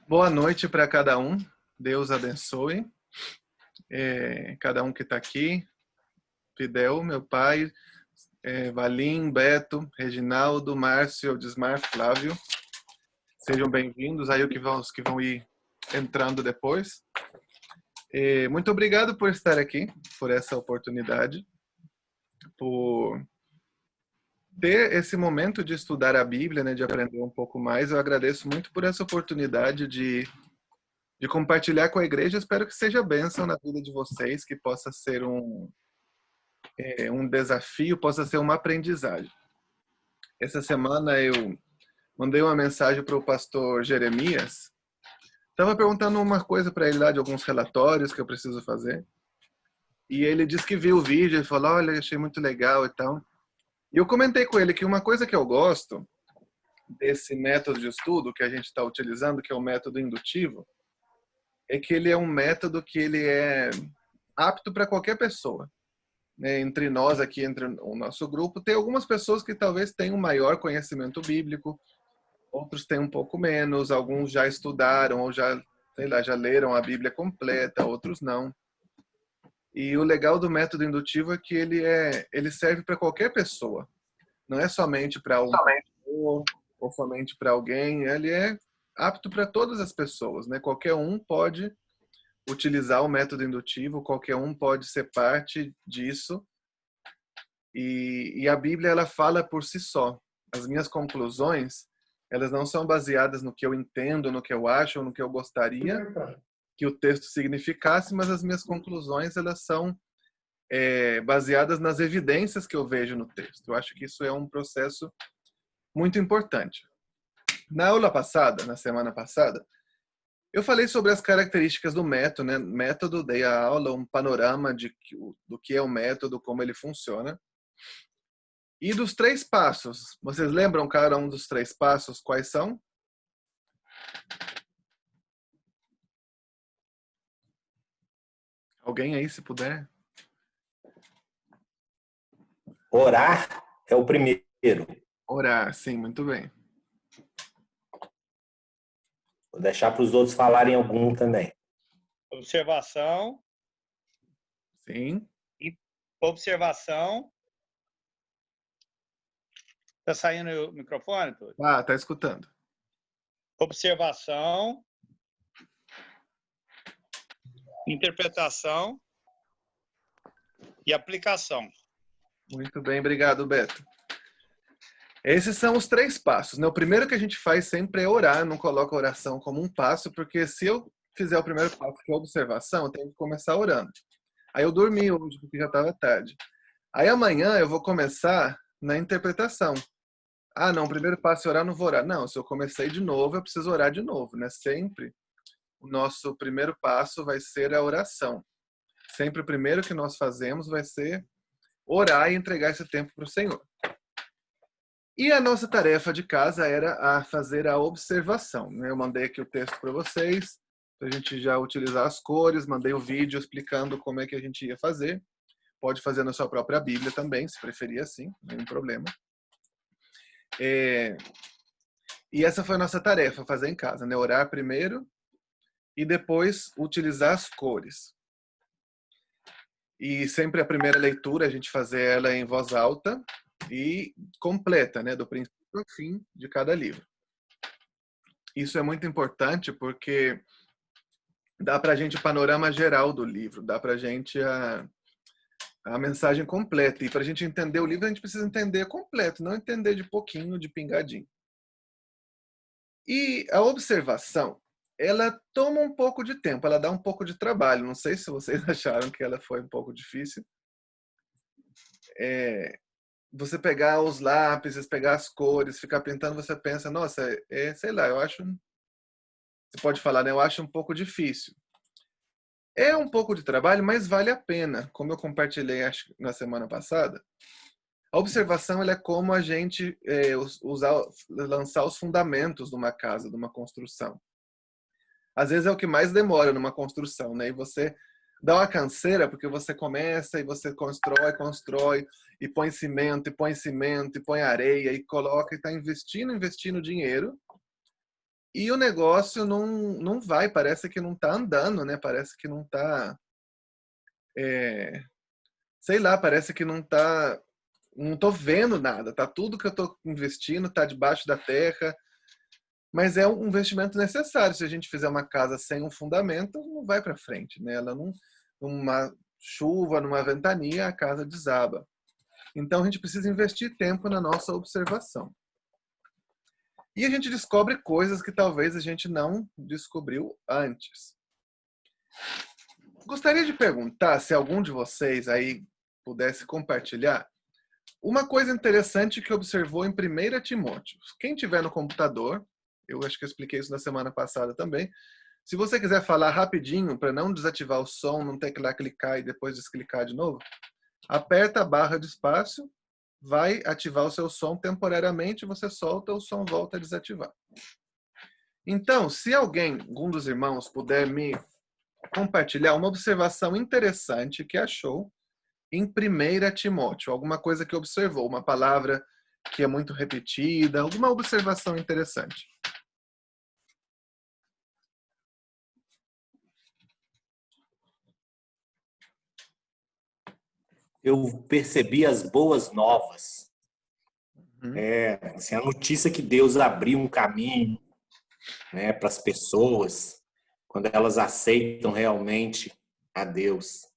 Boa noite para cada um. Deus abençoe. Cada um que está aqui. Fidel, meu pai, Valim, Beto, Reginaldo, Márcio, Odismar, Flávio. Sejam bem-vindos. Aí os que vão ir entrando depois. Muito obrigado por estar aqui, por essa oportunidade, por ter esse momento de estudar a Bíblia, né, de aprender um pouco mais. Eu agradeço muito por essa oportunidade de compartilhar com a igreja. Espero que seja bênção na vida de vocês, que possa ser um desafio, possa ser uma aprendizagem. Essa semana eu mandei uma mensagem para o pastor Jeremias. Estava perguntando uma coisa para ele lá de alguns relatórios que eu preciso fazer. E ele disse que viu o vídeo e falou: olha, achei muito legal e tal. E eu comentei com ele que uma coisa que eu gosto desse método de estudo que a gente está utilizando, que é o método indutivo, é que ele é um método que ele é apto para qualquer pessoa. Entre nós aqui, entre o nosso grupo, tem algumas pessoas que talvez tenham maior conhecimento bíblico, outros têm um pouco menos, alguns já estudaram ou já, sei lá, já leram a Bíblia completa, outros não. E o legal do método indutivo é que ele serve para qualquer pessoa. Não é somente para uma pessoa ou somente para alguém, ele é apto para todas as pessoas, né? Qualquer um pode utilizar o método indutivo, qualquer um pode ser parte disso. E a Bíblia, ela fala por si só. As minhas conclusões, elas não são baseadas no que eu entendo, no que eu acho, ou no que eu gostaria que o texto significasse, mas as minhas conclusões, elas são baseadas nas evidências que eu vejo no texto. Eu acho que isso é um processo muito importante. Na aula passada, na semana passada, eu falei sobre as características do método, né? Método, dei a aula, um panorama do que é o método, como ele funciona. E dos 3 passos, vocês lembram cada um dos 3 passos, quais são? Alguém aí, se puder? Orar é o primeiro. Orar, sim, muito bem. Vou deixar para os outros falarem algum também. Observação. Sim. Observação. Tá saindo o microfone, Túlio? Ah, tá escutando. Observação. Interpretação e aplicação. Muito bem, obrigado, Beto. Esses são os 3 passos, né? O primeiro que a gente faz sempre é orar, não coloca a oração como um passo, porque se eu fizer o primeiro passo, que é a observação, eu tenho que começar orando. Aí eu dormi hoje, porque já estava tarde. Aí amanhã eu vou começar na interpretação. Ah, não, o primeiro passo é orar, não vou orar. Não, se eu comecei de novo, eu preciso orar de novo, né? Sempre o nosso primeiro passo vai ser a oração. Sempre o primeiro que nós fazemos vai ser orar e entregar esse tempo para o Senhor. E a nossa tarefa de casa era a fazer a observação, né? Eu mandei aqui o texto para vocês, para a gente já utilizar as cores, mandei o vídeo explicando como é que a gente ia fazer. Pode fazer na sua própria Bíblia também, se preferir assim, nenhum problema. E essa foi a nossa tarefa, fazer em casa, né? Orar primeiro e depois utilizar as cores. E sempre a primeira leitura, a gente fazer ela em voz alta e completa, né? Do princípio ao fim de cada livro. Isso é muito importante porque dá para a gente o panorama geral do livro, dá para a gente a mensagem completa. E para a gente entender o livro, a gente precisa entender completo, não entender de pouquinho, de pingadinho. E a observação, ela toma um pouco de tempo, ela dá um pouco de trabalho. Não sei se vocês acharam que ela foi um pouco difícil. Você pegar os lápis, pegar as cores, ficar pintando, você pensa, nossa, sei lá, eu acho... Você pode falar, né? Eu acho um pouco difícil. É um pouco de trabalho, mas vale a pena. Como eu compartilhei acho, na semana passada, a observação ela é como a gente lançar os fundamentos de uma casa, de uma construção. Às vezes é o que mais demora numa construção, né? E você dá uma canseira porque você começa e você constrói, e põe cimento, e põe areia, e coloca, e está investindo dinheiro. e o negócio não vai, parece que não está andando, né? Parece que não está, sei lá, parece que não estou vendo nada. Tá tudo que eu estou investindo está debaixo da terra, mas é um investimento necessário. Se a gente fizer uma casa sem um fundamento, não vai para frente, né? Ela não, numa chuva, numa ventania, a casa desaba. Então a gente precisa investir tempo na nossa observação. E a gente descobre coisas que talvez a gente não descobriu antes. Gostaria de perguntar se algum de vocês aí pudesse compartilhar uma coisa interessante que observou em 1 Timóteo. Quem tiver no computador, eu acho que eu expliquei isso na semana passada também. Se você quiser falar rapidinho, para não desativar o som, não ter que ir lá clicar e depois desclicar de novo, aperta a barra de espaço, vai ativar o seu som temporariamente, você solta, o som volta a desativar. Então, se algum dos irmãos puder me compartilhar uma observação interessante que achou em 1 Timóteo, alguma coisa que observou, uma palavra que é muito repetida, alguma observação interessante. Eu percebi as boas novas. Assim, a notícia que Deus abriu um caminho, né, para as pessoas, quando elas aceitam realmente a Deus.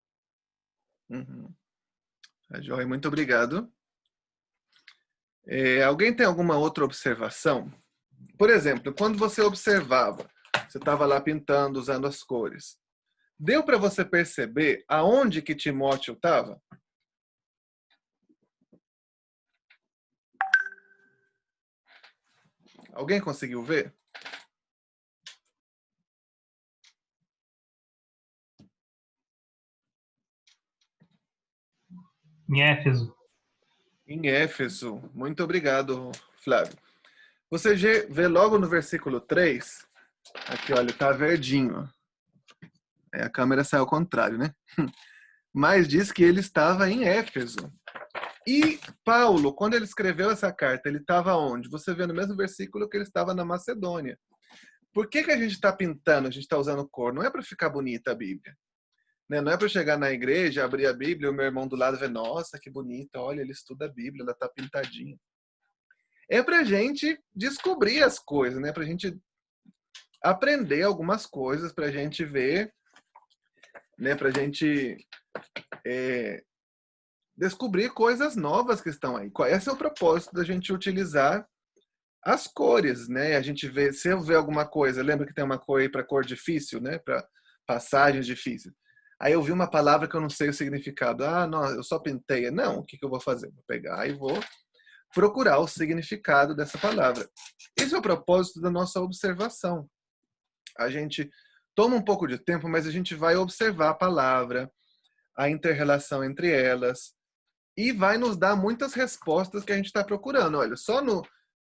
Joia, muito obrigado. Alguém tem alguma outra observação? Por exemplo, quando você observava, você estava lá pintando, usando as cores. Deu para você perceber aonde que Timóteo estava? Alguém conseguiu ver? Em Éfeso. Em Éfeso. Muito obrigado, Flávio. Você vê logo no versículo 3, aqui, olha, tá verdinho. A câmera saiu ao contrário, né? Mas diz que ele estava em Éfeso. E Paulo, quando ele escreveu essa carta, ele estava onde? Você vê no mesmo versículo que ele estava na Macedônia. Por que a gente está pintando, a gente está usando cor? Não é para ficar bonita a Bíblia. Né? Não é para chegar na igreja, abrir a Bíblia e o meu irmão do lado ver, nossa, que bonita, olha, ele estuda a Bíblia, ela está pintadinha. É para a gente descobrir as coisas, né? Para a gente aprender algumas coisas, para a gente ver, né? Para a gente descobrir coisas novas que estão aí. Esse é o propósito da gente utilizar as cores, né? A gente vê, se eu ver alguma coisa, lembra que tem uma cor aí para cor difícil, né? Para passagens difíceis. Aí eu vi uma palavra que eu não sei o significado. Ah, não, eu só pintei. Não, o que eu vou fazer? Vou pegar e vou procurar o significado dessa palavra. Esse é o propósito da nossa observação. A gente toma um pouco de tempo, mas a gente vai observar a palavra, a inter-relação entre elas, e vai nos dar muitas respostas que a gente está procurando. Olha, só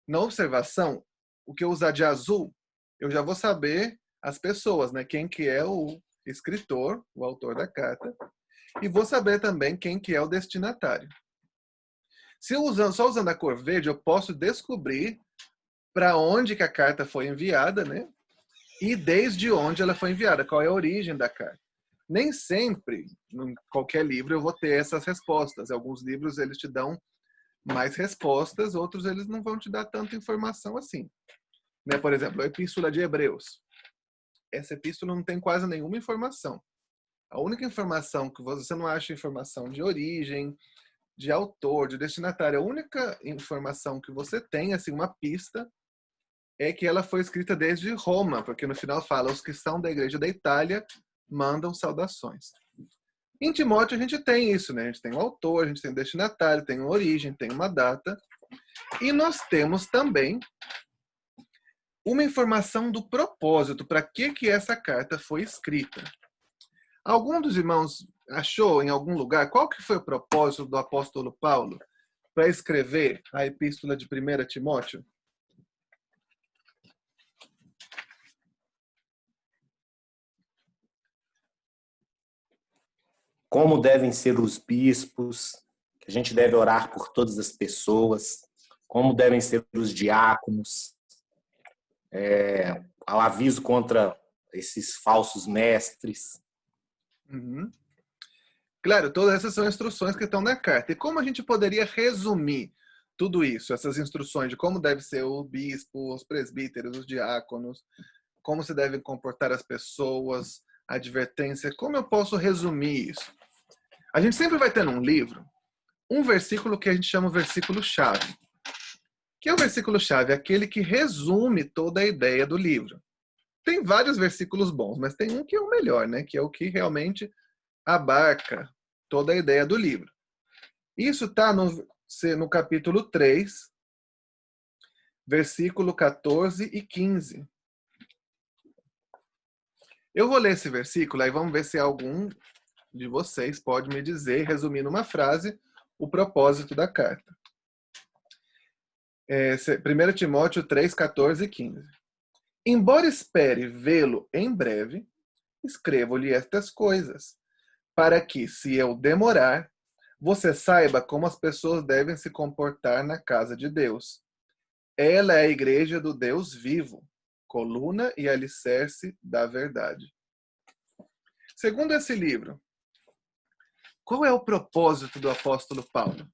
na observação, o que eu usar de azul, eu já vou saber as pessoas, né? Quem que é o escritor, o autor da carta, e vou saber também quem que é o destinatário. Se só usando a cor verde, eu posso descobrir para onde que a carta foi enviada, né? E desde onde ela foi enviada, qual é a origem da carta. Nem sempre, em qualquer livro, eu vou ter essas respostas. Alguns livros, eles te dão mais respostas, outros, eles não vão te dar tanta informação assim. Né? Por exemplo, a Epístola de Hebreus. Essa epístola não tem quase nenhuma informação. A única informação que você não acha informação de origem, de autor, de destinatário, a única informação que você tem, assim, uma pista, é que ela foi escrita desde Roma, porque no final fala, os que são da igreja da Itália mandam saudações. Em Timóteo a gente tem isso, né? A gente tem o autor, a gente tem o destinatário, tem uma origem, tem uma data. E nós temos também uma informação do propósito, para que essa carta foi escrita. Algum dos irmãos achou em algum lugar qual que foi o propósito do apóstolo Paulo para escrever a epístola de 1 Timóteo? Como devem ser os bispos, que a gente deve orar por todas as pessoas, como devem ser os diáconos, ao aviso contra esses falsos mestres. Uhum. Claro, todas essas são instruções que estão na carta. E como a gente poderia resumir tudo isso, essas instruções de como deve ser o bispo, os presbíteros, os diáconos, como se devem comportar as pessoas, a advertência, como eu posso resumir isso? A gente sempre vai ter num livro um versículo que a gente chama o versículo-chave. Que é o versículo-chave? Aquele que resume toda a ideia do livro. Tem vários versículos bons, mas tem um que é o melhor, né? Que é o que realmente abarca toda a ideia do livro. Isso está no capítulo 3, versículo 14 e 15. Eu vou ler esse versículo, aí vamos ver se algum de vocês pode me dizer, resumindo uma frase, o propósito da carta. 1 Timóteo 3, 14 e 15. Embora espere vê-lo em breve, escrevo-lhe estas coisas, para que, se eu demorar, você saiba como as pessoas devem se comportar na casa de Deus. Ela é a igreja do Deus vivo, coluna e alicerce da verdade. Segundo esse livro, qual é o propósito do apóstolo Paulo?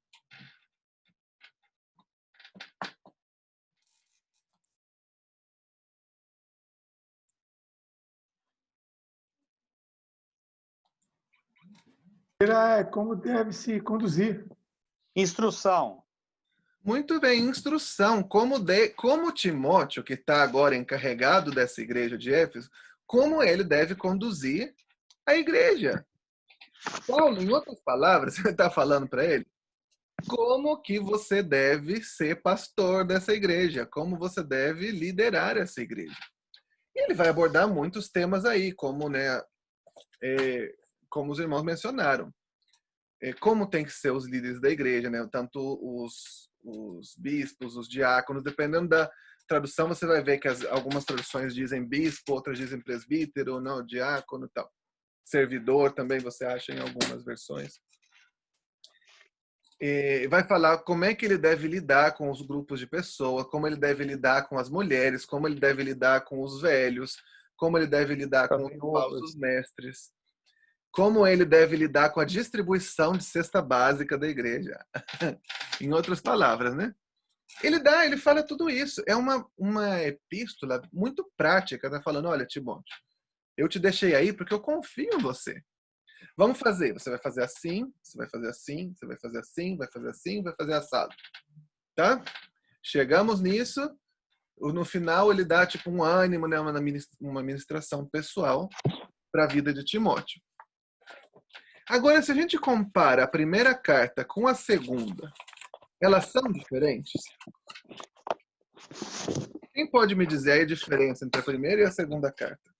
É como deve se conduzir. Instrução. Muito bem, instrução. Como Timóteo, que está agora encarregado dessa igreja de Éfeso, como ele deve conduzir a igreja. Paulo, em outras palavras, ele está falando para ele como que você deve ser pastor dessa igreja, como você deve liderar essa igreja. E ele vai abordar muitos temas aí, como, né, como os irmãos mencionaram. Como tem que ser os líderes da igreja, né? Tanto os bispos, os diáconos, dependendo da tradução, você vai ver que algumas traduções dizem bispo, outras dizem presbítero, não, diácono e tal. Servidor também você acha em algumas versões. Vai falar como é que ele deve lidar com os grupos de pessoas, como ele deve lidar com as mulheres, como ele deve lidar com os velhos, como ele deve lidar com os falsos mestres, como ele deve lidar com a distribuição de cesta básica da igreja. Em outras palavras, né? Ele fala tudo isso. É uma epístola muito prática, tá falando, olha, Timóteo, eu te deixei aí porque eu confio em você. Vamos fazer. Você vai fazer assim, você vai fazer assim, você vai fazer assim, vai fazer assim, vai fazer assado. Tá? Chegamos nisso. No final, ele dá tipo um ânimo, né, uma ministração pessoal para a vida de Timóteo. Agora, se a gente compara a primeira carta com a segunda, elas são diferentes? Quem pode me dizer a diferença entre a primeira e a segunda carta?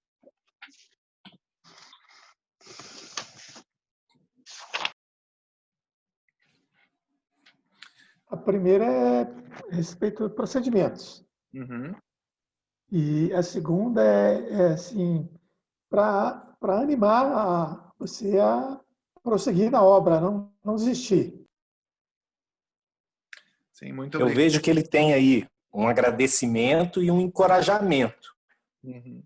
A primeira é a respeito de procedimentos. Uhum. E a segunda é assim, para animar você a prosseguir na obra, não desistir. Sim, muito Eu bem. vejo que ele tem aí um agradecimento e um encorajamento. Uhum.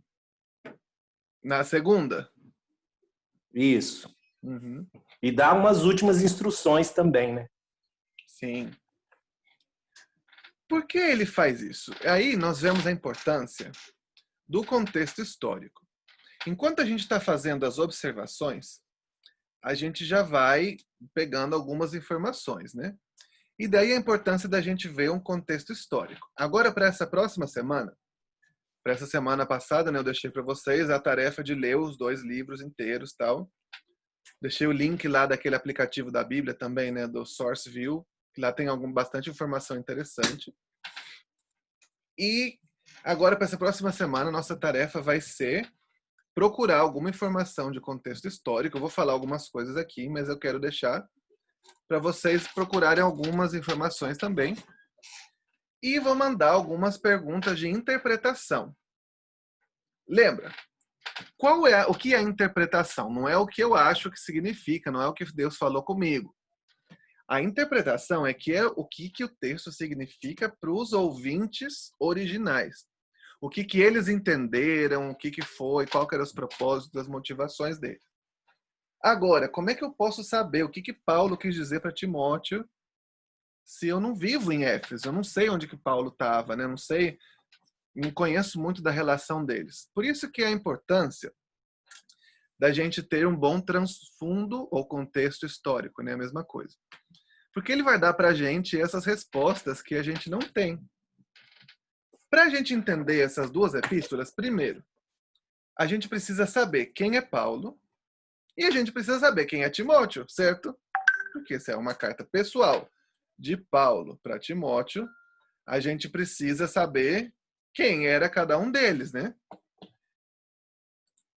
Na segunda? Isso. Uhum. E dá umas últimas instruções também, né? Sim. Por que ele faz isso? Aí nós vemos a importância do contexto histórico. Enquanto a gente está fazendo as observações, a gente já vai pegando algumas informações, né? E daí a importância da gente ver um contexto histórico. Agora, para essa próxima semana, para essa semana passada, né, eu deixei para vocês a tarefa de ler os 2 livros inteiros, tal. Deixei o link lá daquele aplicativo da Bíblia também, né, do SourceView, que lá tem bastante informação interessante. E agora, para essa próxima semana, nossa tarefa vai ser procurar alguma informação de contexto histórico. Eu vou falar algumas coisas aqui, mas eu quero deixar para vocês procurarem algumas informações também. E vou mandar algumas perguntas de interpretação. Lembra? O que é interpretação? Não é o que eu acho que significa, não é o que Deus falou comigo. A interpretação é o que o texto significa para os ouvintes originais. o que que eles entenderam, o que que foi, qual que eram os propósitos, as motivações dele. Agora, como é que eu posso saber o que que Paulo quis dizer para Timóteo se eu não vivo em Éfeso? Eu não sei onde que Paulo estava, né? Não sei, não conheço muito da relação deles. Por isso que é a importância da gente ter um bom transfundo ou contexto histórico, né? A mesma coisa. Porque ele vai dar para a gente essas respostas que a gente não tem. Para a gente entender essas duas epístolas, primeiro, a gente precisa saber quem é Paulo e a gente precisa saber quem é Timóteo, certo? Porque se é uma carta pessoal de Paulo para Timóteo, a gente precisa saber quem era cada um deles, né?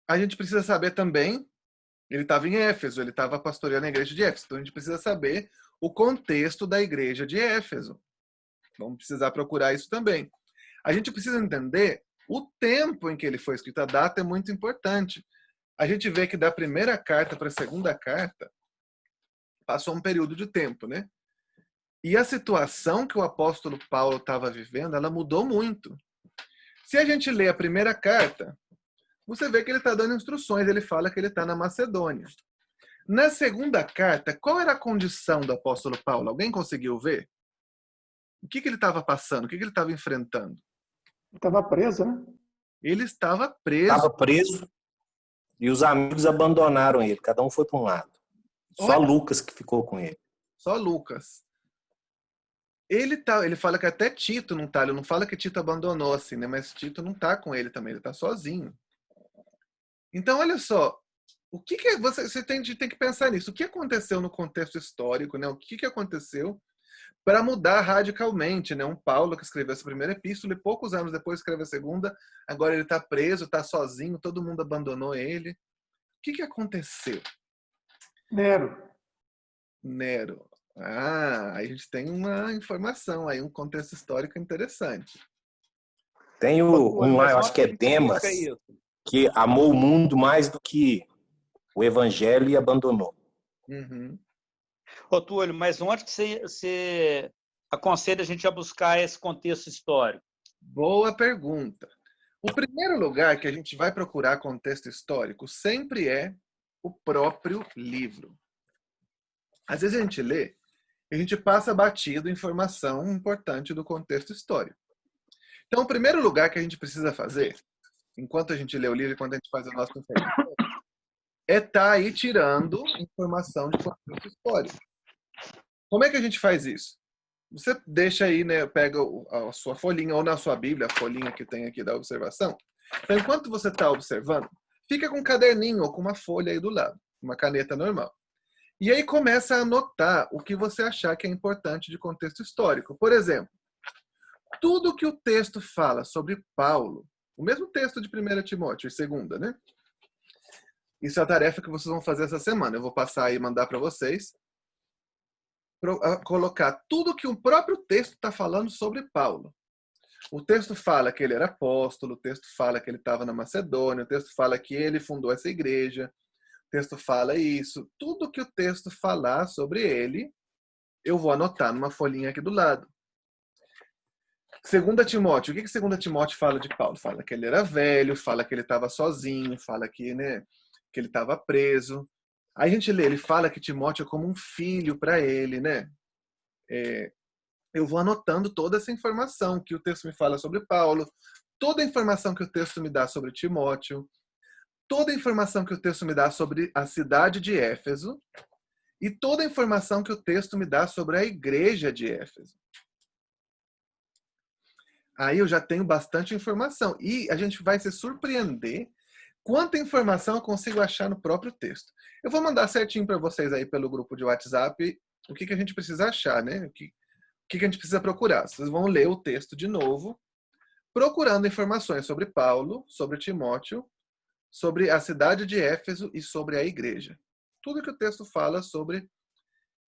A gente precisa saber também, ele estava em Éfeso, ele estava pastoreando a igreja de Éfeso, então a gente precisa saber o contexto da igreja de Éfeso. Vamos precisar procurar isso também. A gente precisa entender o tempo em que ele foi escrito, a data é muito importante. A gente vê que da primeira carta para a segunda carta, passou um período de tempo, né? E a situação que o apóstolo Paulo estava vivendo, ela mudou muito. Se a gente lê a primeira carta, você vê que ele está dando instruções, ele fala que ele está na Macedônia. Na segunda carta, qual era a condição do apóstolo Paulo? Alguém conseguiu ver? O que ele estava passando? O que ele estava enfrentando? Estava preso, né? Ele estava preso. Estava preso e os amigos abandonaram ele. Cada um foi para um lado. Só Olha, Lucas que ficou com ele. só Lucas. Ele fala que até Tito não tá, ele não fala que Tito abandonou assim, né? Mas Tito não tá com ele também, ele tá sozinho. Então, olha só, o que que você tem que pensar nisso? O que aconteceu no contexto histórico, né? O que aconteceu para mudar radicalmente, né? Um Paulo que escreveu essa primeira epístola e poucos anos depois escreve a segunda, agora ele está preso, está sozinho, todo mundo abandonou ele. O que aconteceu? Nero. Nero. Ah, a gente tem uma informação aí, um contexto histórico interessante. Tem um lá, Mas eu acho que é onde que Demas, fica isso? que amou o mundo mais do que o evangelho e abandonou. Uhum. Ô, Túlio, mas onde que você aconselha a gente a buscar esse contexto histórico? Boa pergunta. O primeiro lugar que a gente vai procurar contexto histórico sempre é o próprio livro. Às vezes a gente lê e a gente passa batido informação importante do contexto histórico. Então, o primeiro lugar que a gente precisa fazer, enquanto a gente lê o livro, enquanto a gente faz a nossa informação, é estar aí tirando informação de contexto histórico. Como é que a gente faz isso? Você deixa aí, né, pega a sua folhinha, ou na sua Bíblia, a folhinha que tem aqui da observação. Então, enquanto você está observando, fica com um caderninho ou com uma folha aí do lado, uma caneta normal. E aí começa a anotar o que você achar que é importante de contexto histórico. Por exemplo, tudo que o texto fala sobre Paulo, o mesmo texto de 1 Timóteo e 2, né? Isso é a tarefa que vocês vão fazer essa semana. Eu vou passar aí e mandar para vocês. Colocar tudo que o próprio texto está falando sobre Paulo. O texto fala que ele era apóstolo, o texto fala que ele estava na Macedônia, o texto fala que ele fundou essa igreja, o texto fala isso. Tudo que o texto falar sobre ele, eu vou anotar numa folhinha aqui do lado. 2 Timóteo. O que 2 Timóteo fala de Paulo? Fala que ele era velho, fala que ele estava sozinho, fala que, né, que ele estava preso. Aí a gente lê, ele fala que Timóteo é como um filho para ele, né? Eu vou anotando toda essa informação que o texto me fala sobre Paulo, toda a informação que o texto me dá sobre Timóteo, toda a informação que o texto me dá sobre a cidade de Éfeso e toda a informação que o texto me dá sobre a igreja de Éfeso. Aí eu já tenho bastante informação e a gente vai se surpreender quanta informação eu consigo achar no próprio texto. Eu vou mandar certinho para vocês aí pelo grupo de WhatsApp o que a gente precisa achar, né? O que a gente precisa procurar. Vocês vão ler o texto de novo, procurando informações sobre Paulo, sobre Timóteo, sobre a cidade de Éfeso e sobre a igreja. Tudo que o texto fala sobre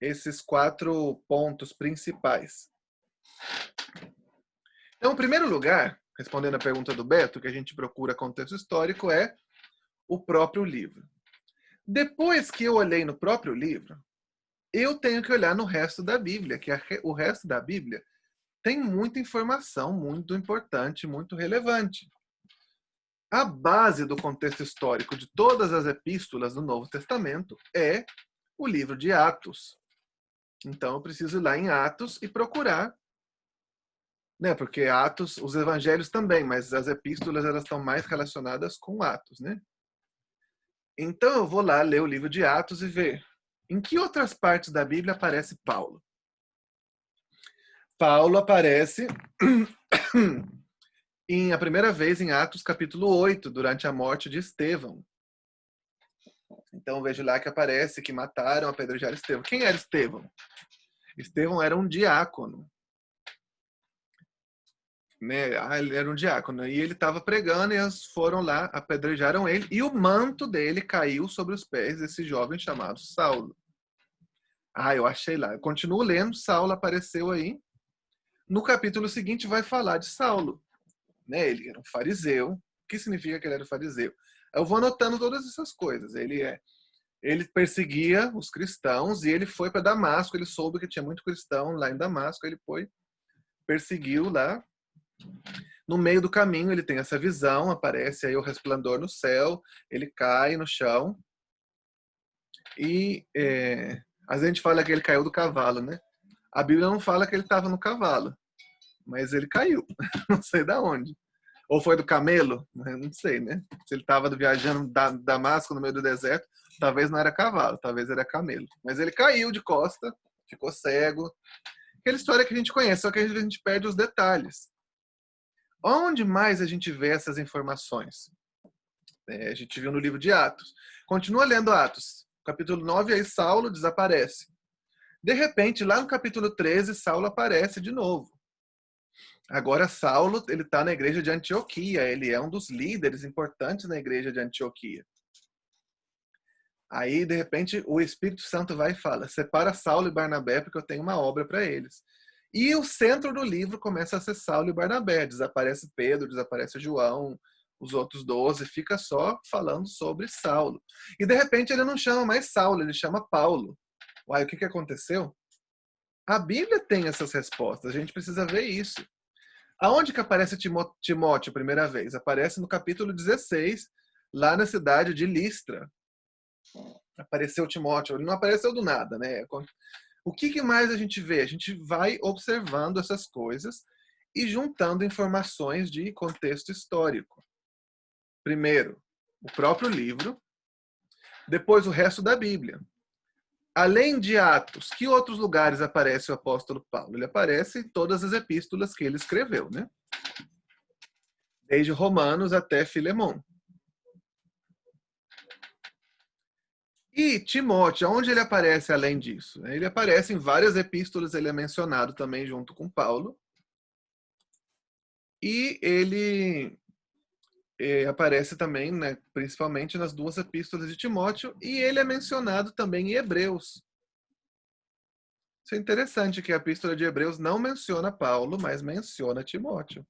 esses 4 pontos principais. Então, em primeiro lugar, respondendo a pergunta do Beto, que a gente procura contexto histórico é o próprio livro. Depois que eu olhei no próprio livro, eu tenho que olhar no resto da Bíblia, que o resto da Bíblia tem muita informação muito importante, muito relevante. A base do contexto histórico de todas as epístolas do Novo Testamento é o livro de Atos. Então eu preciso ir lá em Atos e procurar, né? Porque Atos, os evangelhos também, mas as epístolas elas estão mais relacionadas com Atos, né? Então eu vou lá ler o livro de Atos e ver em que outras partes da Bíblia aparece Paulo. Paulo aparece a primeira vez em Atos capítulo 8, durante a morte de Estevão. Então vejo lá que aparece que mataram, apedrejaram Estevão. Quem era Estevão? Estevão era um diácono. Né? Ele era um diácono. E ele estava pregando e eles foram lá, apedrejaram ele. E o manto dele caiu sobre os pés desse jovem chamado Saulo. Eu achei lá. Eu continuo lendo, Saulo apareceu aí. No capítulo seguinte vai falar de Saulo. Né? Ele era um fariseu. O que significa que ele era um fariseu? Eu vou anotando todas essas coisas. Ele perseguia os cristãos e ele foi para Damasco. Ele soube que tinha muito cristão lá em Damasco. Ele perseguiu lá. No meio do caminho ele tem essa visão, aparece aí o resplandor no céu, ele cai no chão e a gente fala que ele caiu do cavalo, né? A Bíblia não fala que ele estava no cavalo, mas ele caiu, não sei da onde. Ou foi do camelo? Não sei, né? Se ele estava viajando da Damasco no meio do deserto, talvez não era cavalo, talvez era camelo. Mas ele caiu de costa, ficou cego. Aquela história que a gente conhece, só que a gente perde os detalhes. Onde mais a gente vê essas informações? A gente viu no livro de Atos. Continua lendo Atos. Capítulo 9, aí Saulo desaparece. De repente, lá no capítulo 13, Saulo aparece de novo. Agora Saulo, ele está na igreja de Antioquia. Ele é um dos líderes importantes na igreja de Antioquia. Aí, de repente, o Espírito Santo vai e fala: separa Saulo e Barnabé, porque eu tenho uma obra para eles. E o centro do livro começa a ser Saulo e Barnabé. Desaparece Pedro, desaparece João, os outros 12, fica só falando sobre Saulo. E de repente ele não chama mais Saulo, ele chama Paulo. Uai, o que aconteceu? A Bíblia tem essas respostas, a gente precisa ver isso. Aonde que aparece Timóteo a primeira vez? Aparece no capítulo 16, lá na cidade de Listra. Apareceu Timóteo, ele não apareceu do nada, né? O que mais a gente vê? A gente vai observando essas coisas e juntando informações de contexto histórico. Primeiro, o próprio livro, depois o resto da Bíblia. Além de Atos, que outros lugares aparece o apóstolo Paulo? Ele aparece em todas as epístolas que ele escreveu, né? Desde Romanos até Filemão. E Timóteo, onde ele aparece além disso? Ele aparece em várias epístolas, ele é mencionado também junto com Paulo. E ele aparece também, né, principalmente nas duas epístolas de Timóteo, e ele é mencionado também em Hebreus. Isso é interessante que a epístola de Hebreus não menciona Paulo, mas menciona Timóteo.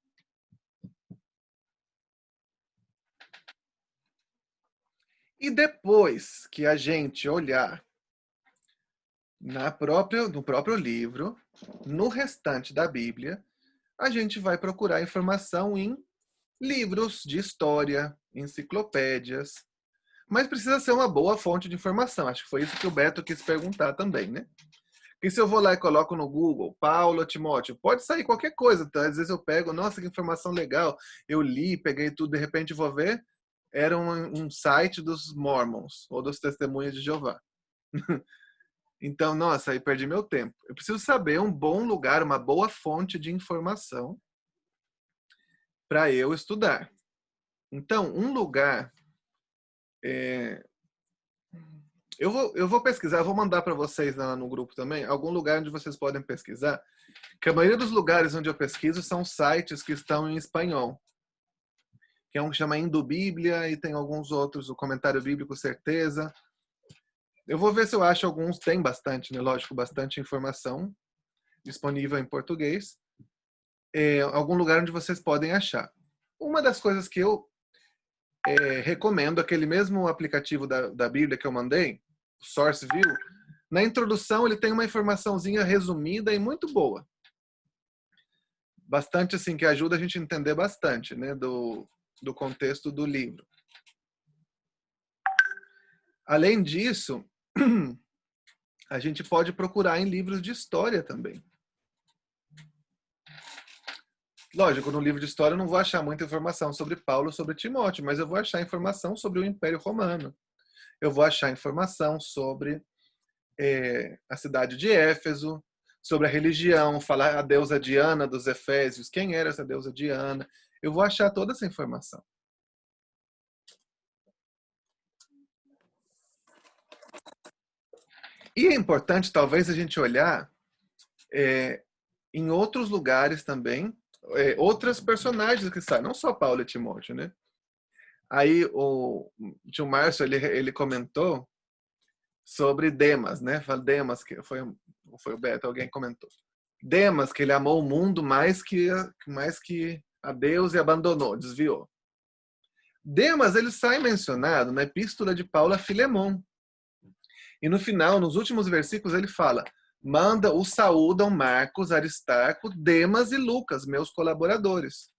E depois que a gente olhar no próprio livro, no restante da Bíblia, a gente vai procurar informação em livros de história, enciclopédias, mas precisa ser uma boa fonte de informação. Acho que foi isso que o Beto quis perguntar também, né? Porque se eu vou lá e coloco no Google, Paulo, Timóteo, pode sair qualquer coisa, tá? Às vezes eu pego, nossa, que informação legal, eu li, peguei tudo, de repente vou ver, era um site dos Mormons, ou dos Testemunhas de Jeová. Então, nossa, aí perdi meu tempo. Eu preciso saber um bom lugar, uma boa fonte de informação para eu estudar. Então, um lugar... Eu vou pesquisar, vou mandar para vocês lá no grupo também, algum lugar onde vocês podem pesquisar, que a maioria dos lugares onde eu pesquiso são sites que estão em espanhol. Que é um que chama Indubíblia e tem alguns outros, o Comentário Bíblico Certeza. Eu vou ver se eu acho alguns, tem bastante, né? Lógico, bastante informação disponível em português. Algum lugar onde vocês podem achar. Uma das coisas que eu recomendo, aquele mesmo aplicativo da Bíblia que eu mandei, o SourceView, na introdução ele tem uma informaçãozinha resumida e muito boa. bastante assim, que ajuda a gente a entender bastante, né, do contexto do livro. Além disso, a gente pode procurar em livros de história também. Lógico, no livro de história eu não vou achar muita informação sobre Paulo, sobre Timóteo, mas eu vou achar informação sobre o Império Romano. Eu vou achar informação sobre a cidade de Éfeso, sobre a religião, falar a deusa Diana dos Efésios, quem era essa deusa Diana. Eu vou achar toda essa informação. E é importante, talvez, a gente olhar em outros lugares também, outras personagens que saem, não só Paulo e Timóteo, né? Aí o tio Márcio, ele comentou sobre Demas, né? Fala Demas, que foi o Beto, alguém comentou. Demas, que ele amou o mundo mais que a Deus e abandonou, desviou. Demas, ele sai mencionado na epístola de Paulo a Filemon. E no final, nos últimos versículos, ele fala: manda o saúdam Marcos, Aristarco, Demas e Lucas, meus colaboradores.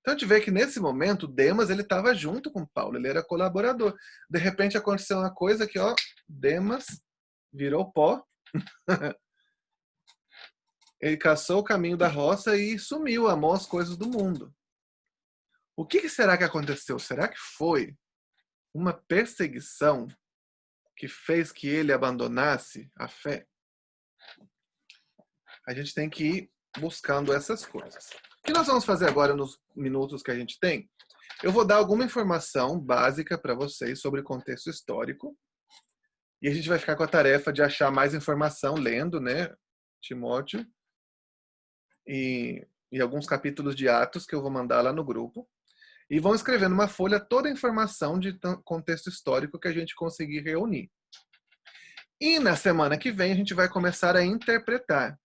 Então a gente vê que nesse momento, Demas, ele estava junto com Paulo, ele era colaborador. De repente aconteceu uma coisa que, Demas virou pó. Ele caçou o caminho da roça e sumiu, amou as coisas do mundo. O que será que aconteceu? Será que foi uma perseguição que fez que ele abandonasse a fé? A gente tem que ir buscando essas coisas. O que nós vamos fazer agora nos minutos que a gente tem? Eu vou dar alguma informação básica para vocês sobre contexto histórico. E a gente vai ficar com a tarefa de achar mais informação lendo, né, Timóteo, e alguns capítulos de Atos que eu vou mandar lá no grupo. E vão escrever numa folha toda a informação de contexto histórico que a gente conseguir reunir. E na semana que vem a gente vai começar a interpretar.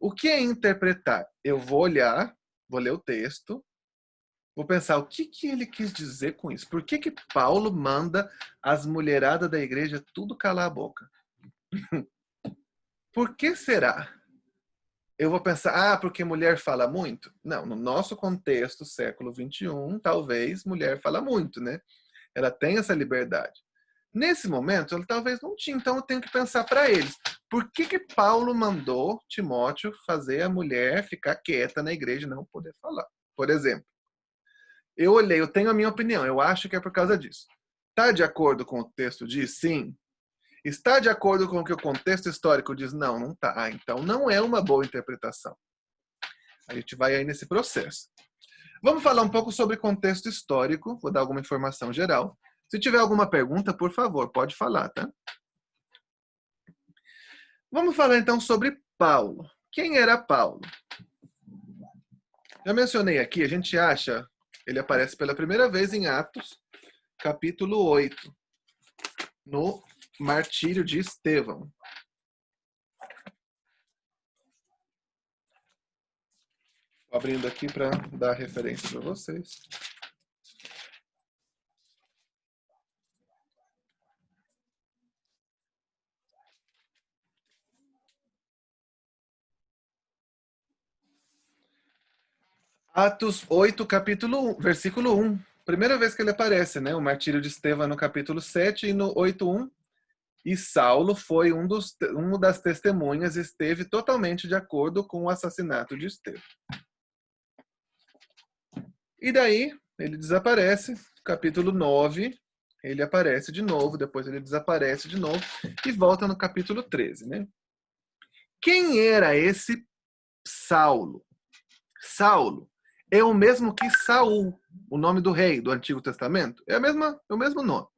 O que é interpretar? Eu vou olhar, vou ler o texto, vou pensar o que ele quis dizer com isso. Por que Paulo manda as mulheradas da igreja tudo calar a boca? Por que será? Eu vou pensar, porque mulher fala muito? Não, no nosso contexto, século XXI, talvez mulher fala muito, né? Ela tem essa liberdade. Nesse momento, ela talvez não tinha, então eu tenho que pensar para eles. Por que Paulo mandou Timóteo fazer a mulher ficar quieta na igreja e não poder falar? Por exemplo, eu olhei, eu tenho a minha opinião, eu acho que é por causa disso. Está de acordo com o texto diz? Sim. Está de acordo com o que o contexto histórico diz? Não, não está. Então não é uma boa interpretação. A gente vai aí nesse processo. Vamos falar um pouco sobre contexto histórico, vou dar alguma informação geral. Se tiver alguma pergunta, por favor, pode falar, tá? Vamos falar então sobre Paulo. Quem era Paulo? Já mencionei aqui, a gente acha, ele aparece pela primeira vez em Atos, capítulo 8, no martírio de Estevão. Estou abrindo aqui para dar referência para vocês. Atos 8, capítulo 1, versículo 1. Primeira vez que ele aparece, né? O martírio de Estevão no capítulo 7 e no 8:1. E Saulo foi uma das testemunhas e esteve totalmente de acordo com o assassinato de Estevão. E daí, ele desaparece. Capítulo 9, ele aparece de novo, depois ele desaparece de novo e volta no capítulo 13, né? Quem era esse Saulo? Saulo é o mesmo que Saul, o nome do rei do Antigo Testamento. É o mesmo nome.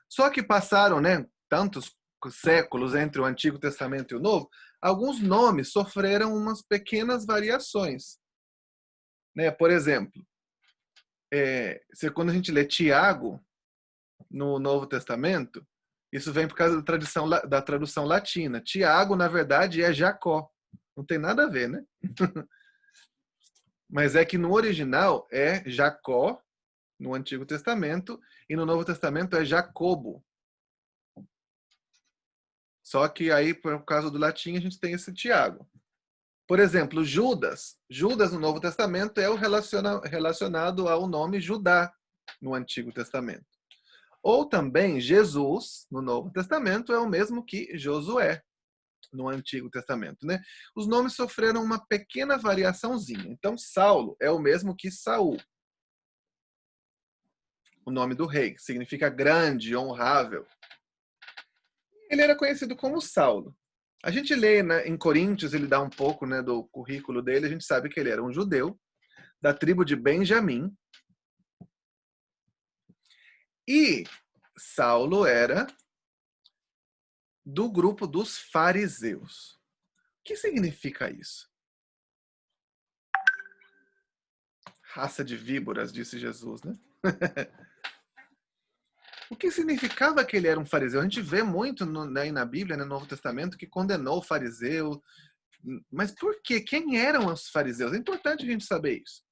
Só que passaram, né, tantos séculos entre o Antigo Testamento e o Novo, alguns nomes sofreram umas pequenas variações. Né? Por exemplo, quando a gente lê Tiago no Novo Testamento, isso vem por causa da tradução latina. Tiago, na verdade, é Jacó. Não tem nada a ver, né? Mas é que no original é Jacó, no Antigo Testamento, e no Novo Testamento é Jacobo. Só que aí, por causa do latim, a gente tem esse Tiago. Por exemplo, Judas. Judas no Novo Testamento é o relacionado ao nome Judá no Antigo Testamento. Ou também Jesus no Novo Testamento é o mesmo que Josué no Antigo Testamento, né? Os nomes sofreram uma pequena variaçãozinha. Então, Saulo é o mesmo que Saul. O nome do rei, que significa grande, honrável. Ele era conhecido como Saulo. A gente lê, né, em Coríntios, ele dá um pouco, né, do currículo dele, a gente sabe que ele era um judeu da tribo de Benjamim. E Saulo era do grupo dos fariseus. O que significa isso? Raça de víboras, disse Jesus, né? O que significava que ele era um fariseu? A gente vê muito na Bíblia, no Novo Testamento, que condenou o fariseu. Mas por quê? Quem eram os fariseus? É importante a gente saber isso.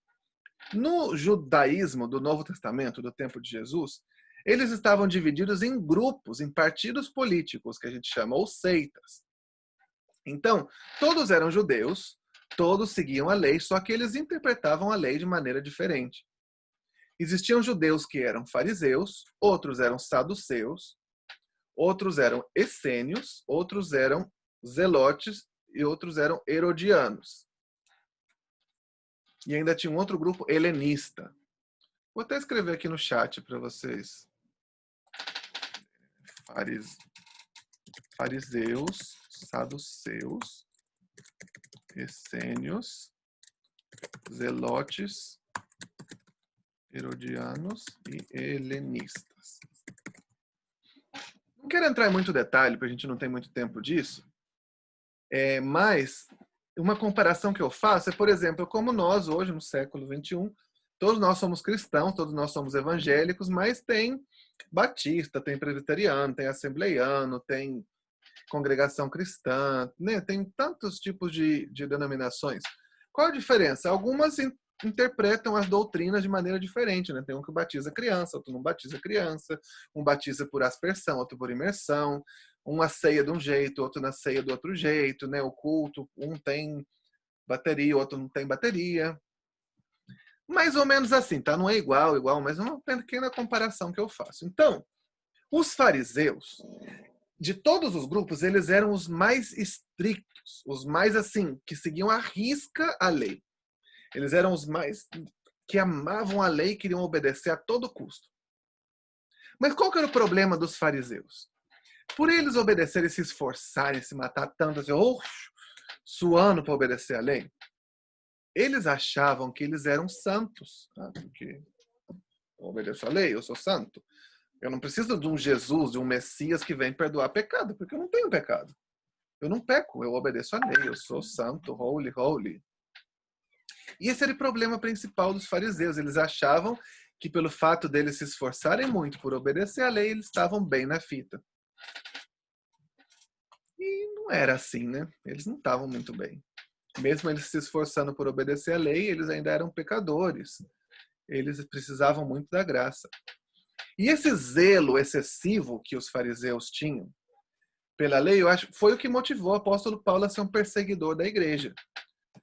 No judaísmo do Novo Testamento, do tempo de Jesus, eles estavam divididos em grupos, em partidos políticos, que a gente chama, ou seitas. Então, todos eram judeus, todos seguiam a lei, só que eles interpretavam a lei de maneira diferente. Existiam judeus que eram fariseus, outros eram saduceus, outros eram essênios, outros eram zelotes e outros eram herodianos. E ainda tinha um outro grupo helenista. Vou até escrever aqui no chat para vocês. Fariseus, saduceus, essênios, zelotes, herodianos e helenistas. Não quero entrar em muito detalhe, porque a gente não tem muito tempo disso, mas uma comparação que eu faço é, por exemplo, como nós hoje, no século XXI, todos nós somos cristãos, todos nós somos evangélicos, mas tem batista, tem presbiteriano, tem assembleiano, tem congregação cristã, né? Tem tantos tipos de denominações. Qual a diferença? Algumas interpretam as doutrinas de maneira diferente, né? Tem um que batiza criança, outro não batiza criança, um batiza por aspersão, outro por imersão, uma ceia de um jeito, outro na ceia do outro jeito, né? O culto, um tem bateria, outro não tem bateria. Mais ou menos assim, tá? Não é igual, mas é uma pequena comparação que eu faço. Então, os fariseus, de todos os grupos, eles eram os mais estrictos, os mais assim, que seguiam à risca a lei. Eles eram os mais que amavam a lei e queriam obedecer a todo custo. Mas qual que era o problema dos fariseus? Por eles obedecerem, se esforçarem, se matar tanto, assim, suando para obedecer a lei, eles achavam que eles eram santos. Porque eu obedeço a lei, eu sou santo. Eu não preciso de um Jesus, de um Messias que vem perdoar pecado, porque eu não tenho pecado. Eu não peco, eu obedeço a lei, eu sou santo, holy, holy. E esse era o problema principal dos fariseus. Eles achavam que pelo fato deles se esforçarem muito por obedecer a lei, eles estavam bem na fita. E não era assim, né? Eles não estavam muito bem. Mesmo eles se esforçando por obedecer a lei, eles ainda eram pecadores. Eles precisavam muito da graça. E esse zelo excessivo que os fariseus tinham pela lei, eu acho, foi o que motivou o apóstolo Paulo a ser um perseguidor da igreja.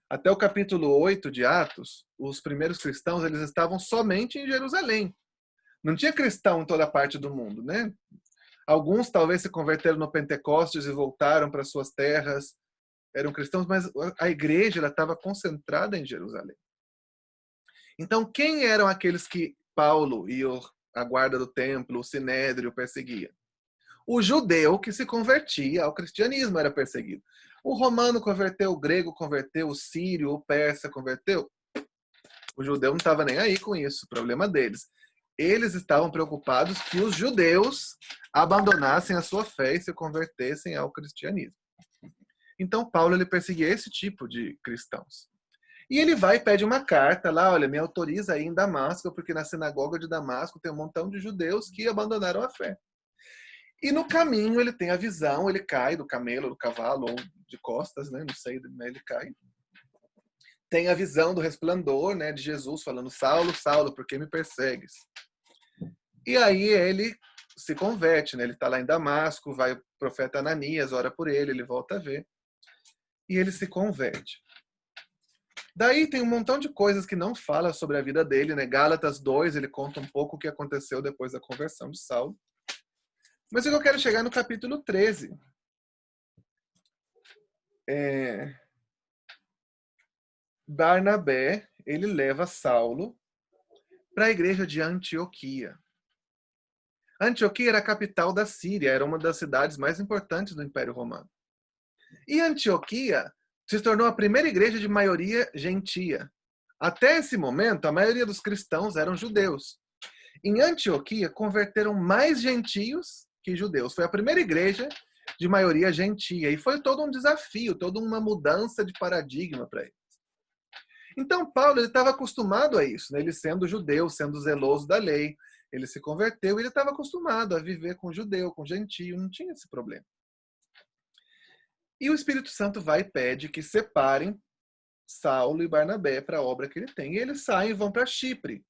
Até o capítulo 8 de Atos, os primeiros cristãos, eles estavam somente em Jerusalém. Não tinha cristão em toda parte do mundo, né? Alguns talvez se converteram no Pentecostes e voltaram para suas terras, eram cristãos, mas a igreja estava concentrada em Jerusalém. Então, quem eram aqueles que Paulo e a guarda do templo, o sinédrio, perseguia? O judeu que se convertia ao cristianismo era perseguido. O romano converteu, o grego converteu, o sírio, o persa converteu. O judeu não estava nem aí com isso, problema deles. Eles estavam preocupados que os judeus abandonassem a sua fé e se convertessem ao cristianismo. Então, Paulo ele perseguia esse tipo de cristãos. E ele vai e pede uma carta lá, olha, me autoriza aí em Damasco, porque na sinagoga de Damasco tem um montão de judeus que abandonaram a fé. E no caminho ele tem a visão, ele cai do camelo, do cavalo, ou de costas, né? Não sei, mas ele cai. Tem a visão do resplandor, né, de Jesus falando, Saulo, Saulo, por que me persegues? E aí ele se converte, né? Ele está lá em Damasco, vai o profeta Ananias, ora por ele volta a ver. E ele se converte. Daí tem um montão de coisas que não fala sobre a vida dele, né? Gálatas 2, ele conta um pouco o que aconteceu depois da conversão de Saulo. Mas eu quero chegar no capítulo 13. Barnabé, ele leva Saulo para a igreja de Antioquia. Antioquia era a capital da Síria, era uma das cidades mais importantes do Império Romano. E Antioquia se tornou a primeira igreja de maioria gentia. Até esse momento, a maioria dos cristãos eram judeus. Em Antioquia, converteram mais gentios que judeus. Foi a primeira igreja de maioria gentia. E foi todo um desafio, toda uma mudança de paradigma para eles. Então, Paulo estava acostumado a isso, né? Ele sendo judeu, sendo zeloso da lei. Ele se converteu e ele estava acostumado a viver com judeu, com gentio. Não tinha esse problema. E o Espírito Santo vai e pede que separem Saulo e Barnabé para a obra que ele tem. E eles saem e vão para Chipre,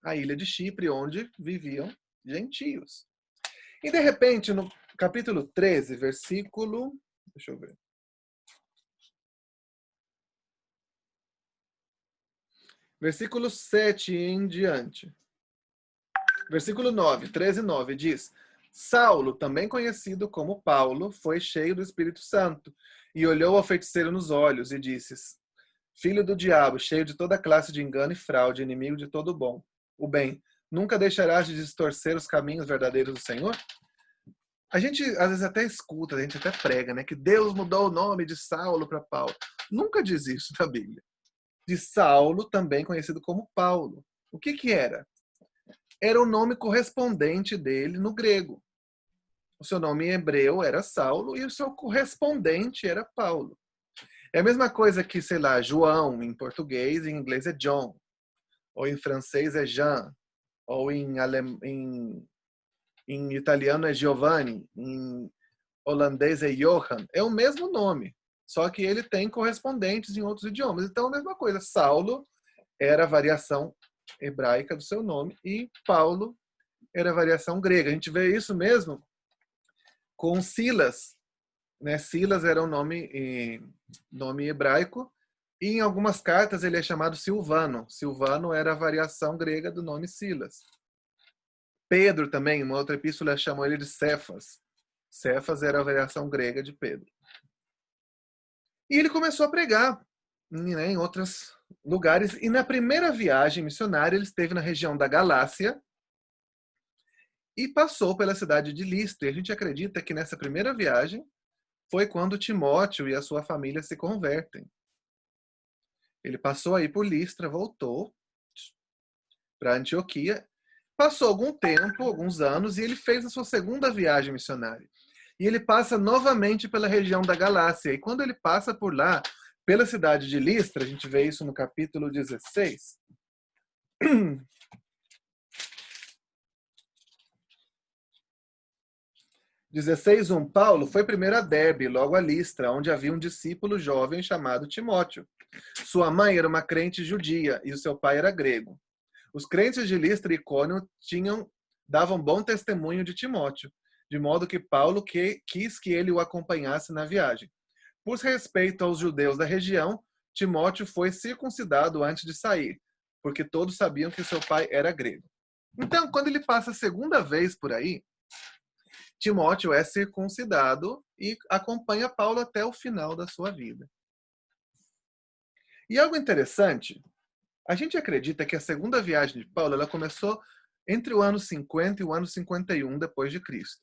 a ilha de Chipre, onde viviam gentios. E de repente, no capítulo 13, versículo... Deixa eu ver. Versículo 7 em diante. Versículo 9, 13 e 9 diz: Saulo, também conhecido como Paulo, foi cheio do Espírito Santo e olhou ao feiticeiro nos olhos e disse: Filho do diabo, cheio de toda classe de engano e fraude, inimigo de todo o bem, nunca deixarás de distorcer os caminhos verdadeiros do Senhor? A gente às vezes até escuta, a gente até prega, né, que Deus mudou o nome de Saulo para Paulo. Nunca diz isso na Bíblia. De Saulo, também conhecido como Paulo. O que era? Era o nome correspondente dele no grego. O seu nome em hebreu era Saulo e o seu correspondente era Paulo. É a mesma coisa que, sei lá, João em português, em inglês é John, ou em francês é Jean, ou em italiano é Giovanni, em holandês é Johan. É o mesmo nome, só que ele tem correspondentes em outros idiomas. Então, a mesma coisa. Saulo era a variação hebraica do seu nome e Paulo era a variação grega. A gente vê isso mesmo com Silas, né? Silas era um nome hebraico e em algumas cartas ele é chamado Silvano. Silvano era a variação grega do nome Silas. Pedro também, em uma outra epístola, chamou ele de Cefas. Cefas era a variação grega de Pedro. E ele começou a pregar, né, em outros lugares. E na primeira viagem missionária, ele esteve na região da Galácia e passou pela cidade de Listra. E a gente acredita que nessa primeira viagem foi quando Timóteo e a sua família se convertem. Ele passou aí por Listra, voltou para Antioquia, passou algum tempo, alguns anos, e ele fez a sua segunda viagem missionária. E ele passa novamente pela região da Galácia. E quando ele passa por lá, pela cidade de Listra, a gente vê isso no capítulo 16. 16:1. Paulo foi primeiro a Derbe, logo a Listra, onde havia um discípulo jovem chamado Timóteo. Sua mãe era uma crente judia e o seu pai era grego. Os crentes de Listra e Icônio davam bom testemunho de Timóteo, de modo que Paulo quis que ele o acompanhasse na viagem. Por respeito aos judeus da região, Timóteo foi circuncidado antes de sair, porque todos sabiam que seu pai era grego. Então, quando ele passa a segunda vez por aí, Timóteo é circuncidado e acompanha Paulo até o final da sua vida. E algo interessante, a gente acredita que a segunda viagem de Paulo ela começou entre o ano 50 e o ano 51 depois de Cristo.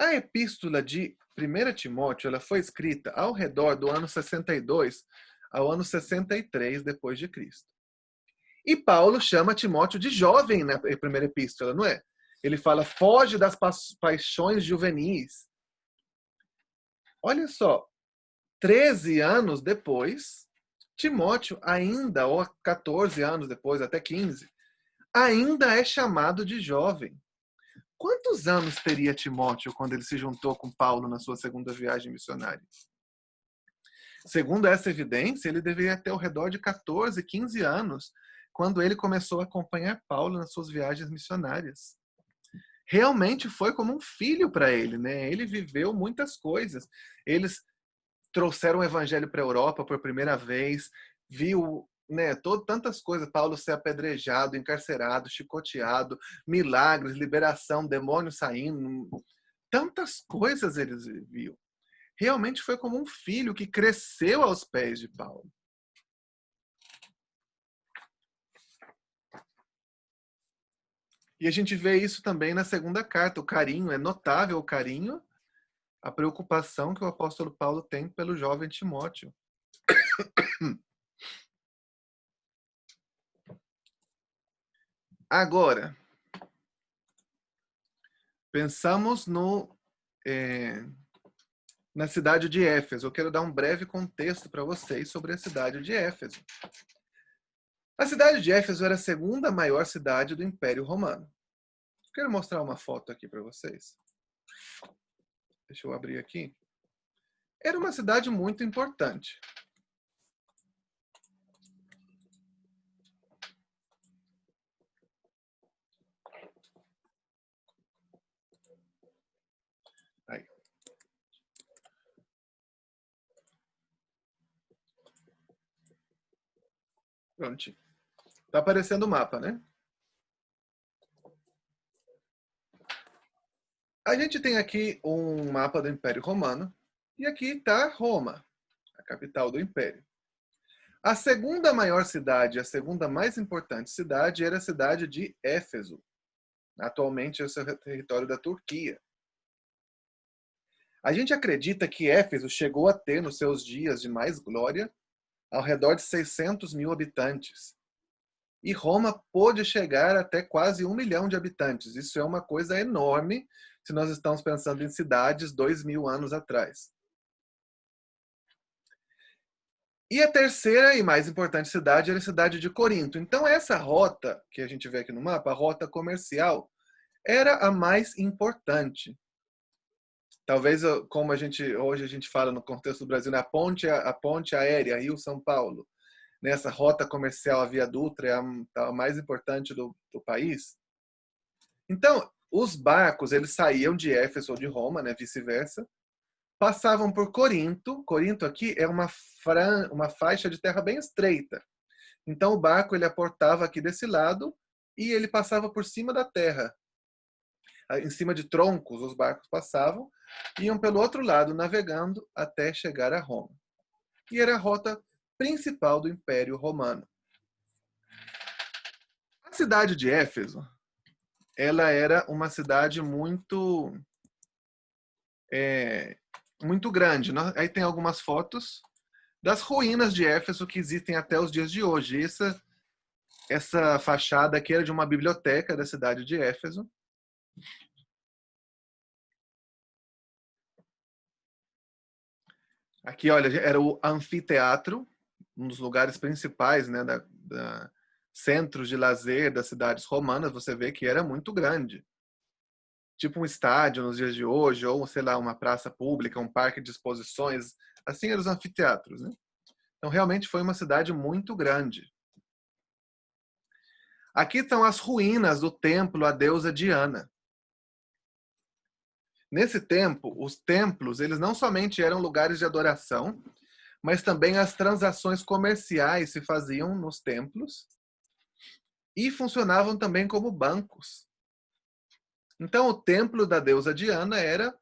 A epístola de 1 Timóteo ela foi escrita ao redor do ano 62 ao ano 63 depois de Cristo. E Paulo chama Timóteo de jovem na primeira epístola, não é? Ele fala, foge das paixões juvenis. Olha só, 13 anos depois, Timóteo ainda, ou 14 anos depois, até 15, ainda é chamado de jovem. Quantos anos teria Timóteo quando ele se juntou com Paulo na sua segunda viagem missionária? Segundo essa evidência, ele deveria ter ao redor de 14, 15 anos quando ele começou a acompanhar Paulo nas suas viagens missionárias. Realmente foi como um filho para ele, né? Ele viveu muitas coisas. Eles trouxeram o evangelho para a Europa por primeira vez, viu, né, tantas coisas, Paulo ser apedrejado, encarcerado, chicoteado, milagres, liberação, demônios saindo, tantas coisas eles viu. Realmente foi como um filho que cresceu aos pés de Paulo. E a gente vê isso também na segunda carta, o carinho, é notável o carinho, a preocupação que o apóstolo Paulo tem pelo jovem Timóteo. Agora, pensamos na cidade de Éfeso. Eu quero dar um breve contexto para vocês sobre a cidade de Éfeso. A cidade de Éfeso era a segunda maior cidade do Império Romano. Quero mostrar uma foto aqui para vocês. Deixa eu abrir aqui. Era uma cidade muito importante. Aí. Prontinho. Tá aparecendo o mapa, né? A gente tem aqui um mapa do Império Romano e aqui está Roma, a capital do Império. A segunda maior cidade, a segunda mais importante cidade era a cidade de Éfeso. Atualmente é o território da Turquia. A gente acredita que Éfeso chegou a ter, nos seus dias de mais glória, ao redor de 600 mil habitantes. E Roma pôde chegar até quase 1 milhão de habitantes. Isso é uma coisa enorme se nós estamos pensando em cidades 2.000 anos atrás. E a terceira e mais importante cidade era a cidade de Corinto. Então essa rota que a gente vê aqui no mapa, a rota comercial, era a mais importante. Talvez, como hoje a gente fala no contexto do Brasil, né, a ponte aérea Rio-São Paulo, nessa rota comercial, a Via Dutra é a mais importante do país. Então, os barcos, eles saíam de Éfeso ou de Roma, né, vice-versa, passavam por Corinto. Corinto aqui é uma faixa de terra bem estreita. Então, o barco ele aportava aqui desse lado e ele passava por cima da terra. Em cima de troncos, os barcos passavam, iam pelo outro lado, navegando até chegar a Roma. E era a rota principal do Império Romano. A cidade de Éfeso, ela era uma cidade muito grande. Aí tem algumas fotos das ruínas de Éfeso que existem até os dias de hoje. Essa fachada aqui era de uma biblioteca da cidade de Éfeso. Aqui, olha, era o anfiteatro, um dos lugares principais, né, centros de lazer das cidades romanas. Você vê que era muito grande. Tipo um estádio nos dias de hoje, ou, sei lá, uma praça pública, um parque de exposições. Assim eram os anfiteatros, né? Então, realmente foi uma cidade muito grande. Aqui estão as ruínas do templo à deusa Diana. Nesse tempo, os templos, eles não somente eram lugares de adoração, mas também as transações comerciais se faziam nos templos e funcionavam também como bancos. Então, o templo da deusa Diana era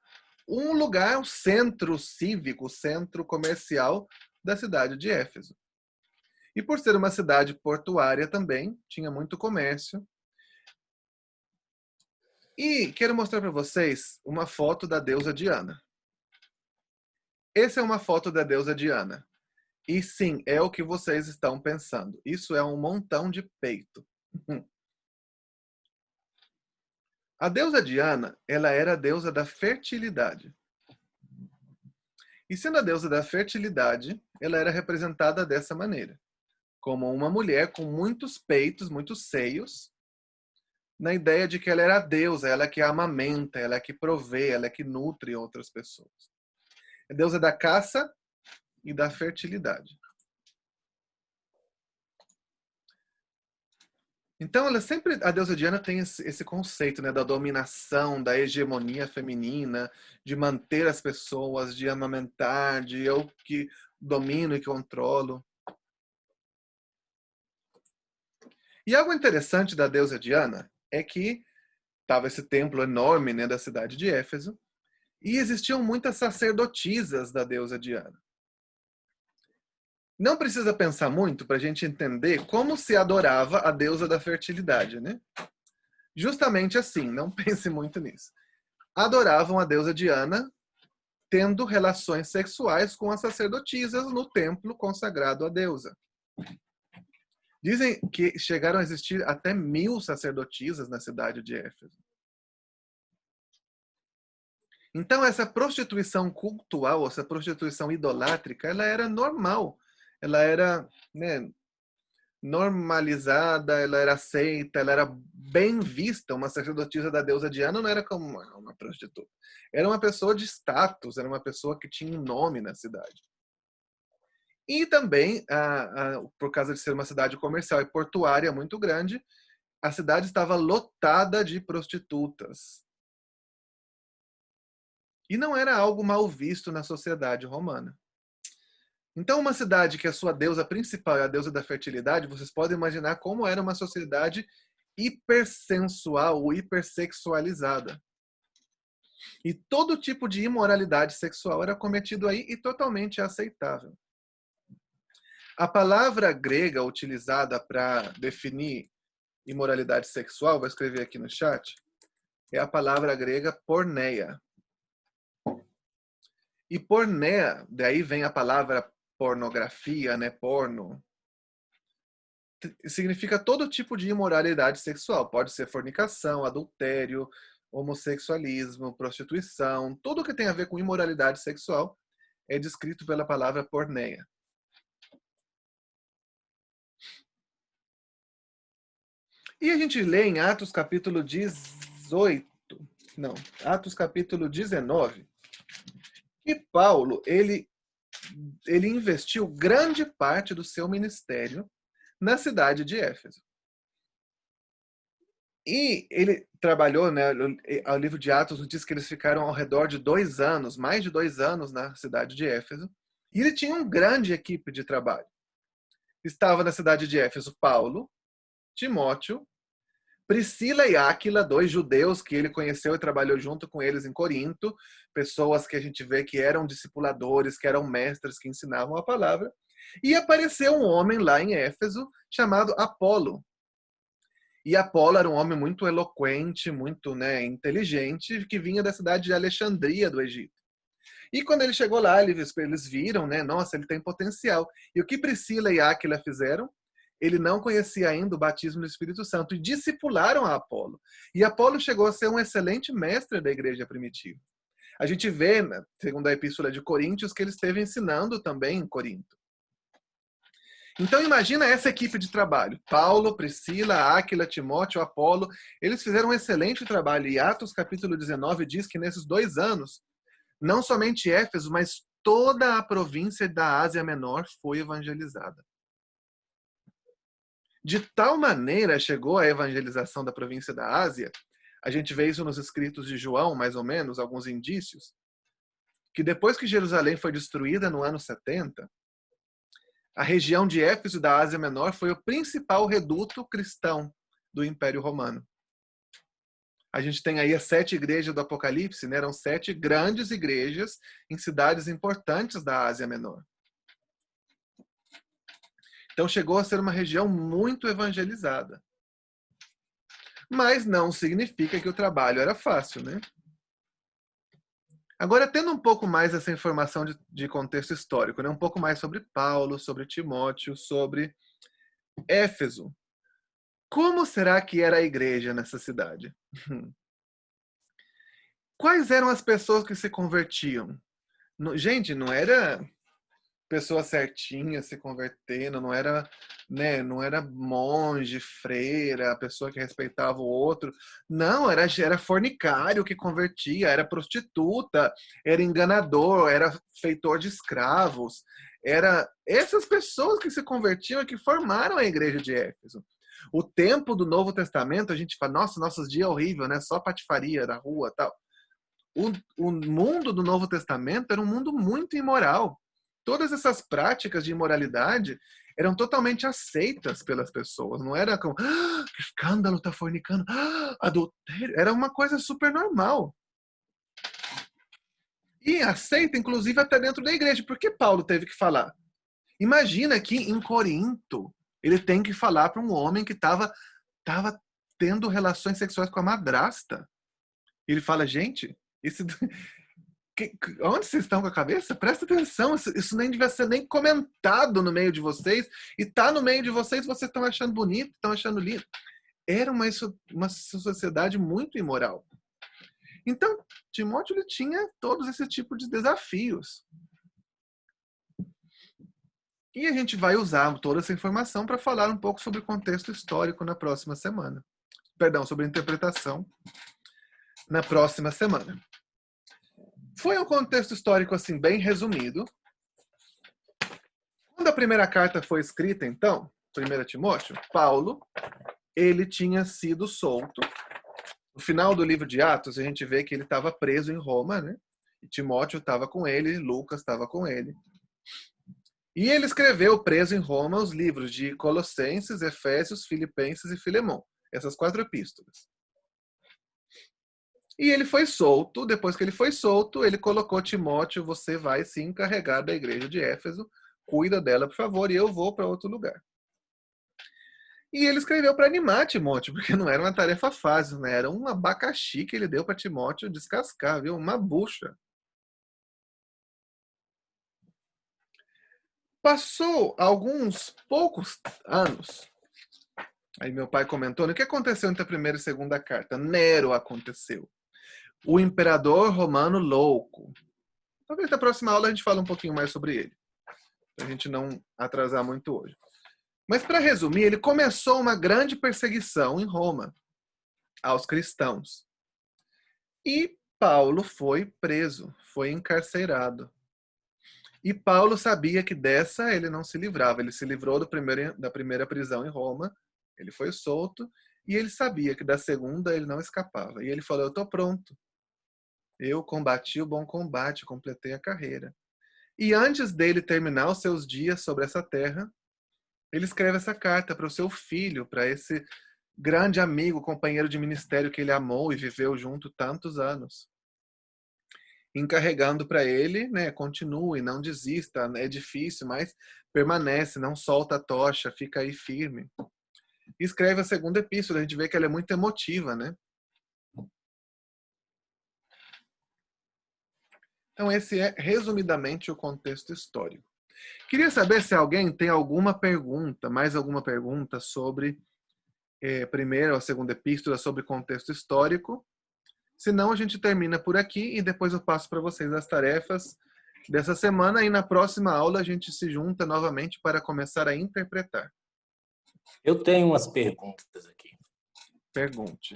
um lugar, um centro cívico, centro comercial da cidade de Éfeso. E por ser uma cidade portuária também, tinha muito comércio. E quero mostrar para vocês uma foto da deusa Diana. Essa é uma foto da deusa Diana. E sim, é o que vocês estão pensando. Isso é um montão de peito. A deusa Diana, ela era a deusa da fertilidade. E sendo a deusa da fertilidade, ela era representada dessa maneira. Como uma mulher com muitos peitos, muitos seios, na ideia de que ela era a deusa, ela é que amamenta, ela é que provê, ela é que nutre outras pessoas. É deusa da caça e da fertilidade. Então, a deusa Diana tem esse conceito, né, da dominação, da hegemonia feminina, de manter as pessoas, de amamentar, de eu que domino e controlo. E algo interessante da deusa Diana é que estava esse templo enorme, né, da cidade de Éfeso, e existiam muitas sacerdotisas da deusa Diana. Não precisa pensar muito para a gente entender como se adorava a deusa da fertilidade, né? Justamente assim, não pense muito nisso. Adoravam a deusa Diana tendo relações sexuais com as sacerdotisas no templo consagrado à deusa. Dizem que chegaram a existir até 1000 sacerdotisas na cidade de Éfeso. Então, essa prostituição cultual, essa prostituição idolátrica, ela era normal. Ela era, né, normalizada, ela era aceita, ela era bem vista. Uma sacerdotisa da deusa Diana não era como uma prostituta. Era uma pessoa de status, era uma pessoa que tinha um nome na cidade. E também, por causa de ser uma cidade comercial e portuária muito grande, a cidade estava lotada de prostitutas. E não era algo mal visto na sociedade romana. Então, uma cidade que a sua deusa principal é a deusa da fertilidade, vocês podem imaginar como era uma sociedade hipersensual ou hipersexualizada. E todo tipo de imoralidade sexual era cometido aí e totalmente aceitável. A palavra grega utilizada para definir imoralidade sexual, vou escrever aqui no chat, é a palavra grega porneia. E porneia, daí vem a palavra pornografia, né, porno. Significa todo tipo de imoralidade sexual. Pode ser fornicação, adultério, homossexualismo, prostituição. Tudo que tem a ver com imoralidade sexual é descrito pela palavra porneia. E a gente lê em Atos capítulo 19, que Paulo, ele investiu grande parte do seu ministério na cidade de Éfeso. E ele trabalhou, né, o livro de Atos nos diz que eles ficaram ao redor de 2 anos, mais de 2 anos na cidade de Éfeso. E ele tinha uma grande equipe de trabalho. Estava na cidade de Éfeso Paulo, Timóteo, Priscila e Áquila, 2 judeus que ele conheceu e trabalhou junto com eles em Corinto, pessoas que a gente vê que eram discipuladores, que eram mestres, que ensinavam a palavra. E apareceu um homem lá em Éfeso chamado Apolo. E Apolo era um homem muito eloquente, muito, né, inteligente, que vinha da cidade de Alexandria, do Egito. E quando ele chegou lá, eles viram, né, nossa, ele tem potencial. E o que Priscila e Áquila fizeram? Ele não conhecia ainda o batismo do Espírito Santo e discipularam a Apolo. E Apolo chegou a ser um excelente mestre da igreja primitiva. A gente vê, segundo a Epístola de Coríntios, que ele esteve ensinando também em Corinto. Então imagina essa equipe de trabalho. Paulo, Priscila, Áquila, Timóteo, Apolo. Eles fizeram um excelente trabalho. E Atos capítulo 19 diz que nesses 2 anos, não somente Éfeso, mas toda a província da Ásia Menor foi evangelizada. De tal maneira chegou a evangelização da província da Ásia, a gente vê isso nos escritos de João, mais ou menos, alguns indícios, que depois que Jerusalém foi destruída no ano 70, a região de Éfeso da Ásia Menor foi o principal reduto cristão do Império Romano. A gente tem aí as 7 igrejas do Apocalipse, né? Eram 7 grandes igrejas em cidades importantes da Ásia Menor. Então chegou a ser uma região muito evangelizada. Mas não significa que o trabalho era fácil, né? Agora, tendo um pouco mais essa informação de contexto histórico, né? Um pouco mais sobre Paulo, sobre Timóteo, sobre Éfeso. Como será que era a igreja nessa cidade? Quais eram as pessoas que se convertiam? Gente, não era pessoa certinha se convertendo, não era, né, não era monge, freira, a pessoa que respeitava o outro. Não, era fornicário que convertia, era prostituta, era enganador, era feitor de escravos. Era essas pessoas que se convertiam e que formaram a igreja de Éfeso. O tempo do Novo Testamento, a gente fala, nossa, nossos dias é horrível, né? Só patifaria na rua e tal. O mundo do Novo Testamento era um mundo muito imoral. Todas essas práticas de imoralidade eram totalmente aceitas pelas pessoas. Não era como, que escândalo, tá fornicando, adultério. Era uma coisa super normal. E aceita, inclusive, até dentro da igreja. Por que Paulo teve que falar? Imagina que em Corinto, ele tem que falar para um homem que estava tendo relações sexuais com a madrasta. Ele fala, gente, onde vocês estão com a cabeça? Presta atenção, isso nem devia ser nem comentado no meio de vocês. E tá no meio de vocês estão achando bonito, estão achando lindo. Era uma sociedade muito imoral. Então, Timóteo ele tinha todos esse tipo de desafios. E a gente vai usar toda essa informação para falar um pouco sobre o contexto histórico na próxima semana. Perdão, sobre a interpretação na próxima semana. Foi um contexto histórico assim bem resumido. Quando a primeira carta foi escrita, então, 1 Timóteo, Paulo, ele tinha sido solto. No final do livro de Atos, a gente vê que ele estava preso em Roma, né? E Timóteo estava com ele, Lucas estava com ele. E ele escreveu, preso em Roma, os livros de Colossenses, Efésios, Filipenses e Filemão. Essas 4 epístolas. E ele foi solto. Depois que ele foi solto, ele colocou Timóteo, você vai se encarregar da igreja de Éfeso, cuida dela, por favor, e eu vou para outro lugar. E ele escreveu para animar Timóteo, porque não era uma tarefa fácil, né? Era um abacaxi que ele deu para Timóteo descascar, viu? Uma bucha. Passou alguns poucos anos. Aí meu pai comentou, o que aconteceu entre a primeira e a segunda carta? Nero aconteceu. O imperador romano louco. Talvez na próxima aula a gente fale um pouquinho mais sobre ele. Pra gente não atrasar muito hoje. Mas para resumir, ele começou uma grande perseguição em Roma aos cristãos. E Paulo foi preso, foi encarcerado. E Paulo sabia que dessa ele não se livrava. Ele se livrou da primeira prisão em Roma, ele foi solto, e ele sabia que da segunda ele não escapava. E ele falou, eu estou pronto. Eu combati o bom combate, completei a carreira. E antes dele terminar os seus dias sobre essa terra, ele escreve essa carta para o seu filho, para esse grande amigo, companheiro de ministério que ele amou e viveu junto tantos anos. Encarregando para ele, né, continue, não desista, é difícil, mas permanece, não solta a tocha, fica aí firme. E escreve a segunda epístola, a gente vê que ela é muito emotiva, né? Então esse é, resumidamente, o contexto histórico. Queria saber se alguém tem alguma pergunta, mais alguma pergunta sobre primeira ou segunda epístola, sobre contexto histórico. Senão a gente termina por aqui e depois eu passo para vocês as tarefas dessa semana e na próxima aula a gente se junta novamente para começar a interpretar. Eu tenho umas perguntas aqui. Pergunte.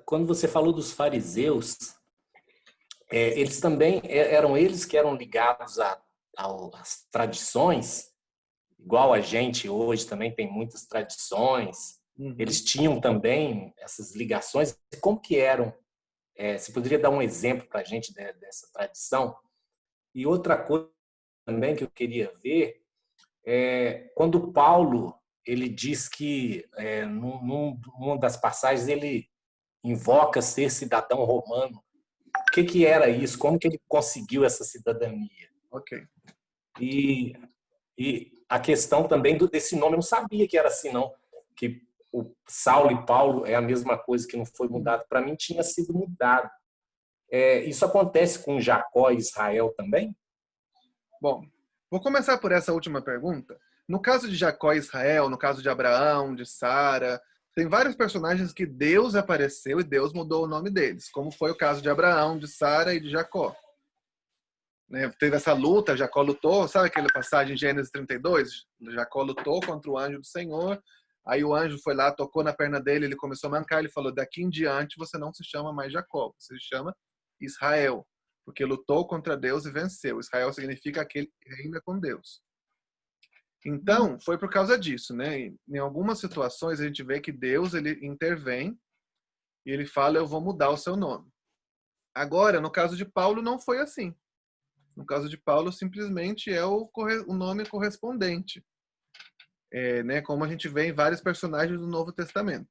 Quando você falou dos fariseus, eles também eram eles que eram ligados às tradições, igual a gente hoje também tem muitas tradições. Uhum. Eles tinham também essas ligações. Como que eram? Você poderia dar um exemplo para a gente dessa tradição? E outra coisa também que eu queria ver quando Paulo ele diz que numa das passagens ele invoca ser cidadão romano. O que era isso? Como que ele conseguiu essa cidadania? Ok. E a questão também desse nome, eu não sabia que era assim, não. Que o Saulo e Paulo é a mesma coisa, que não foi mudado. Para mim, tinha sido mudado. Isso acontece com Jacó e Israel também? Bom, vou começar por essa última pergunta. No caso de Jacó e Israel, no caso de Abraão, de Sara, tem vários personagens que Deus apareceu e Deus mudou o nome deles, como foi o caso de Abraão, de Sara e de Jacó. Né? Teve essa luta, Jacó lutou, sabe aquela passagem em Gênesis 32? Jacó lutou contra o anjo do Senhor, aí o anjo foi lá, tocou na perna dele, ele começou a mancar, ele falou, daqui em diante você não se chama mais Jacó, você se chama Israel, porque lutou contra Deus e venceu. Israel significa aquele que reina com Deus. Então, foi por causa disso, né? Em algumas situações a gente vê que Deus ele intervém e ele fala, eu vou mudar o seu nome. Agora, no caso de Paulo, não foi assim. No caso de Paulo, simplesmente é o nome correspondente, né? Como a gente vê em vários personagens do Novo Testamento.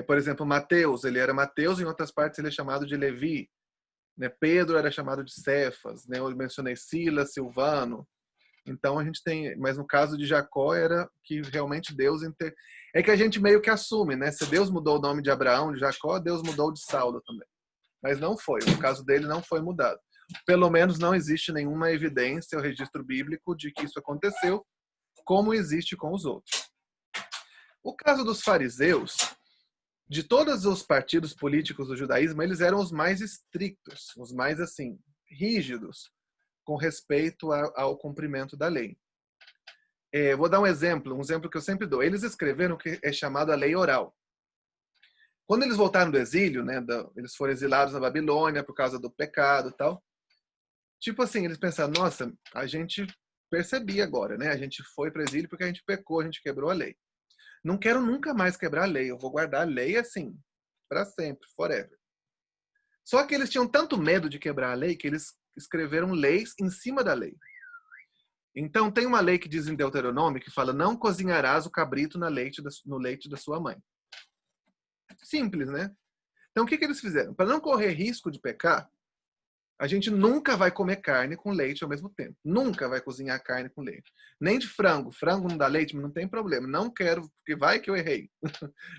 Por exemplo, Mateus, ele era Mateus, em outras partes ele é chamado de Levi. Né? Pedro era chamado de Cefas, né? Eu mencionei Silas, Silvano. Então a gente tem, mas no caso de Jacó era que realmente Deus é que a gente meio que assume, né? Se Deus mudou o nome de Abraão, de Jacó, Deus mudou de Saulo também. Mas não foi, no caso dele não foi mudado. Pelo menos não existe nenhuma evidência ou registro bíblico de que isso aconteceu, como existe com os outros. O caso dos fariseus, de todos os partidos políticos do judaísmo, eles eram os mais estrictos, os mais assim rígidos com respeito ao cumprimento da lei. Vou dar um exemplo que eu sempre dou. Eles escreveram o que é chamado a lei oral. Quando eles voltaram do exílio, né, eles foram exilados na Babilônia por causa do pecado e tal. Tipo assim, eles pensaram, nossa, a gente percebia agora, né? A gente foi para o exílio porque a gente pecou, a gente quebrou a lei. Não quero nunca mais quebrar a lei, eu vou guardar a lei assim, para sempre, forever. Só que eles tinham tanto medo de quebrar a lei que eles escreveram leis em cima da lei. Então, tem uma lei que diz em Deuteronômio que fala, não cozinharás o cabrito no leite da sua mãe. Simples, né? Então, o que eles fizeram? Para não correr risco de pecar, a gente nunca vai comer carne com leite ao mesmo tempo. Nunca vai cozinhar carne com leite. Nem de frango. Frango não dá leite, mas não tem problema. Não quero, porque vai que eu errei.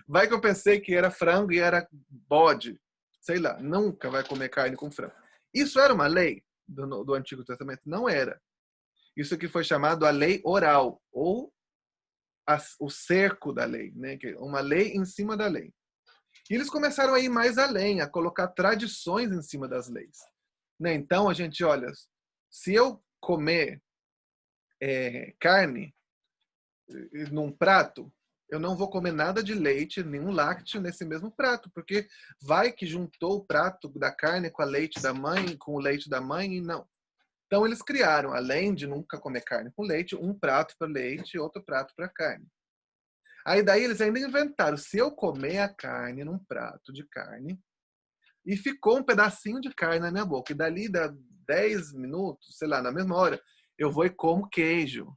Vai que eu pensei que era frango e era bode. Sei lá, nunca vai comer carne com frango. Isso era uma lei do Antigo Testamento? Não era. Isso aqui foi chamado a lei oral, ou o cerco da lei, né? Uma lei em cima da lei. E eles começaram a ir mais além, a colocar tradições em cima das leis. Né? Então, a gente, olha, se eu comer carne num prato, eu não vou comer nada de leite, nenhum lácteo nesse mesmo prato, porque vai que juntou o prato da carne com a leite da mãe, com o leite da mãe, e não. Então, eles criaram, além de nunca comer carne com leite, um prato para leite e outro prato para carne. Aí daí eles ainda inventaram, se eu comer a carne num prato de carne, e ficou um pedacinho de carne na minha boca, e dali dá 10 minutos, sei lá, na mesma hora, eu vou e como queijo.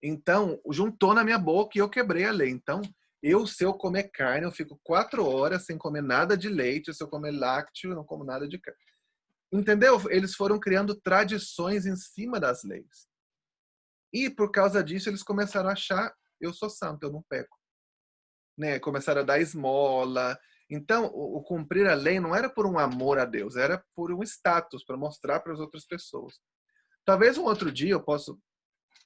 Então, juntou na minha boca e eu quebrei a lei. Então, se eu comer carne, eu fico 4 horas sem comer nada de leite, se eu comer lácteo, eu não como nada de carne. Entendeu? Eles foram criando tradições em cima das leis. E por causa disso, eles começaram a achar, eu sou santo, eu não peco. Né? Começaram a dar esmola. Então, o cumprir a lei não era por um amor a Deus, era por um status, para mostrar para as outras pessoas. Talvez um outro dia eu possa,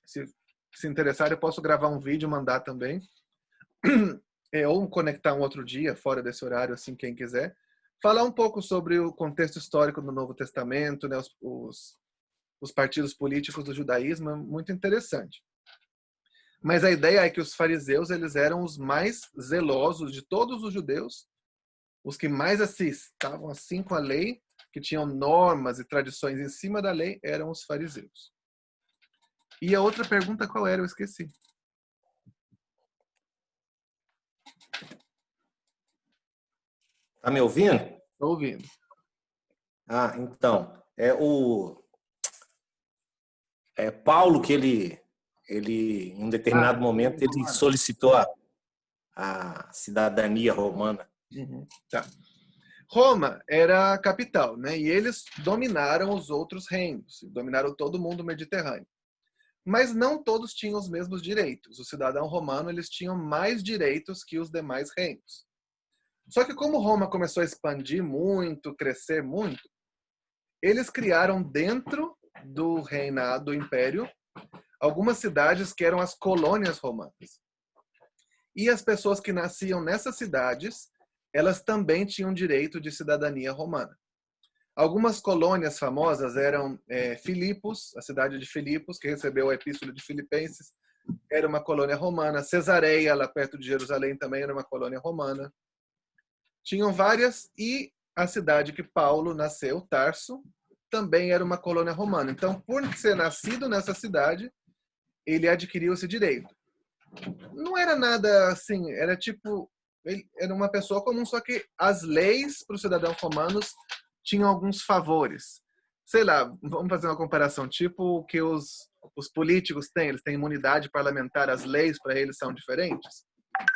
se interessar, eu posso gravar um vídeo e mandar também. Ou conectar um outro dia, fora desse horário, assim, quem quiser. Falar um pouco sobre o contexto histórico do Novo Testamento, né, os partidos políticos do judaísmo, é muito interessante. Mas a ideia é que os fariseus, eles eram os mais zelosos de todos os judeus, os que mais estavam assim com a lei, que tinham normas e tradições em cima da lei, eram os fariseus. E a outra pergunta qual era? Eu esqueci. Tá me ouvindo? Estou ouvindo. Então, Paulo que ele em um determinado momento ele solicitou a cidadania romana. Uhum, tá. Roma era a capital, né? E eles dominaram os outros reinos, dominaram todo mundo mediterrâneo. Mas não todos tinham os mesmos direitos. O cidadão romano, eles tinham mais direitos que os demais reinos. Só que como Roma começou a expandir muito, crescer muito, eles criaram dentro do reinado, do império, algumas cidades que eram as colônias romanas. E as pessoas que nasciam nessas cidades, elas também tinham direito de cidadania romana. Algumas colônias famosas eram Filipos, a cidade de Filipos, que recebeu a Epístola de Filipenses, era uma colônia romana. Cesareia, lá perto de Jerusalém, também era uma colônia romana. Tinham várias, e a cidade que Paulo nasceu, Tarso, também era uma colônia romana. Então, por ser nascido nessa cidade, ele adquiriu esse direito. Não era nada assim, era tipo, ele era uma pessoa comum, só que as leis para os cidadãos romanos tinham alguns favores. Sei lá, vamos fazer uma comparação, tipo o que os políticos têm, eles têm imunidade parlamentar, as leis para eles são diferentes.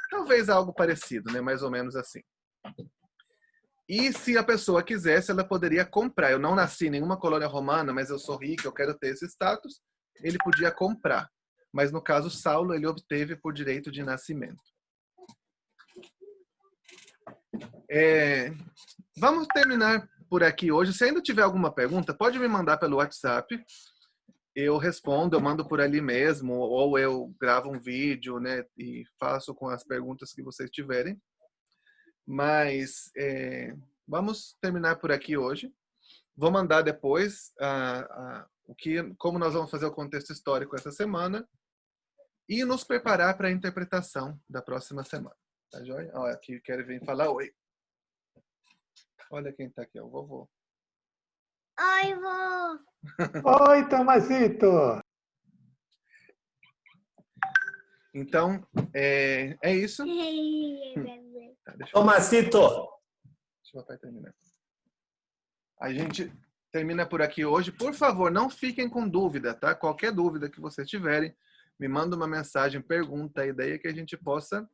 Talvez algo parecido, né? Mais ou menos assim. E se a pessoa quisesse, ela poderia comprar. Eu não nasci em nenhuma colônia romana, mas eu sou rico, eu quero ter esse status. Ele podia comprar. Mas no caso, Saulo, ele obteve por direito de nascimento. Vamos terminar por aqui hoje. Se ainda tiver alguma pergunta, pode me mandar pelo WhatsApp. Eu respondo, eu mando por ali mesmo, ou eu gravo um vídeo, né, e faço com as perguntas que vocês tiverem. Mas vamos terminar por aqui hoje. Vou mandar depois como nós vamos fazer o contexto histórico essa semana e nos preparar para a interpretação da próxima semana. Tá joia? Olha, aqui quero vir falar oi. Olha quem está aqui, é o vovô. Oi, vô. Oi, Tomasito. Então, é isso. Tá, Tomasito! Deixa o papai terminar. A gente termina por aqui hoje. Por favor, não fiquem com dúvida, tá? Qualquer dúvida que vocês tiverem, me manda uma mensagem, pergunta, a ideia é que a gente possa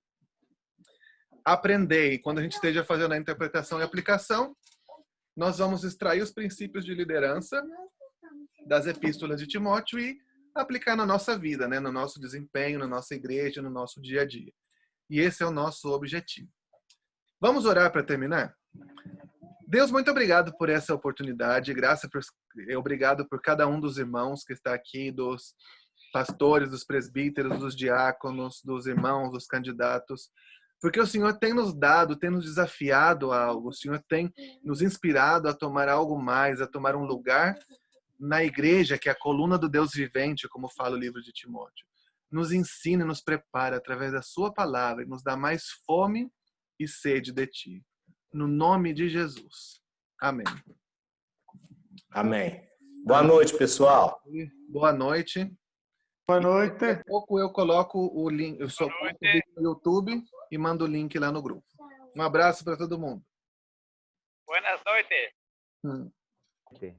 aprender. E quando a gente esteja fazendo a interpretação e aplicação, nós vamos extrair os princípios de liderança das epístolas de Timóteo e aplicar na nossa vida, né? No nosso desempenho, na nossa igreja, no nosso dia a dia. E esse é o nosso objetivo. Vamos orar para terminar? Deus, muito obrigado por essa oportunidade. Obrigado por cada um dos irmãos que está aqui, dos pastores, dos presbíteros, dos diáconos, dos irmãos, dos candidatos. Porque o Senhor tem nos dado, tem nos desafiado a algo. O Senhor tem nos inspirado a tomar algo mais, a tomar um lugar na igreja, que é a coluna do Deus vivente, como fala o livro de Timóteo. Nos ensina e nos prepara através da sua palavra e nos dá mais fome e sede de ti. No nome de Jesus. Amém. Amém. Boa noite, pessoal. Boa noite. Boa noite. Daqui a pouco eu coloco o link, eu só coloco o vídeo no YouTube e mando o link lá no grupo. Um abraço para todo mundo. Buenas noches. Okay.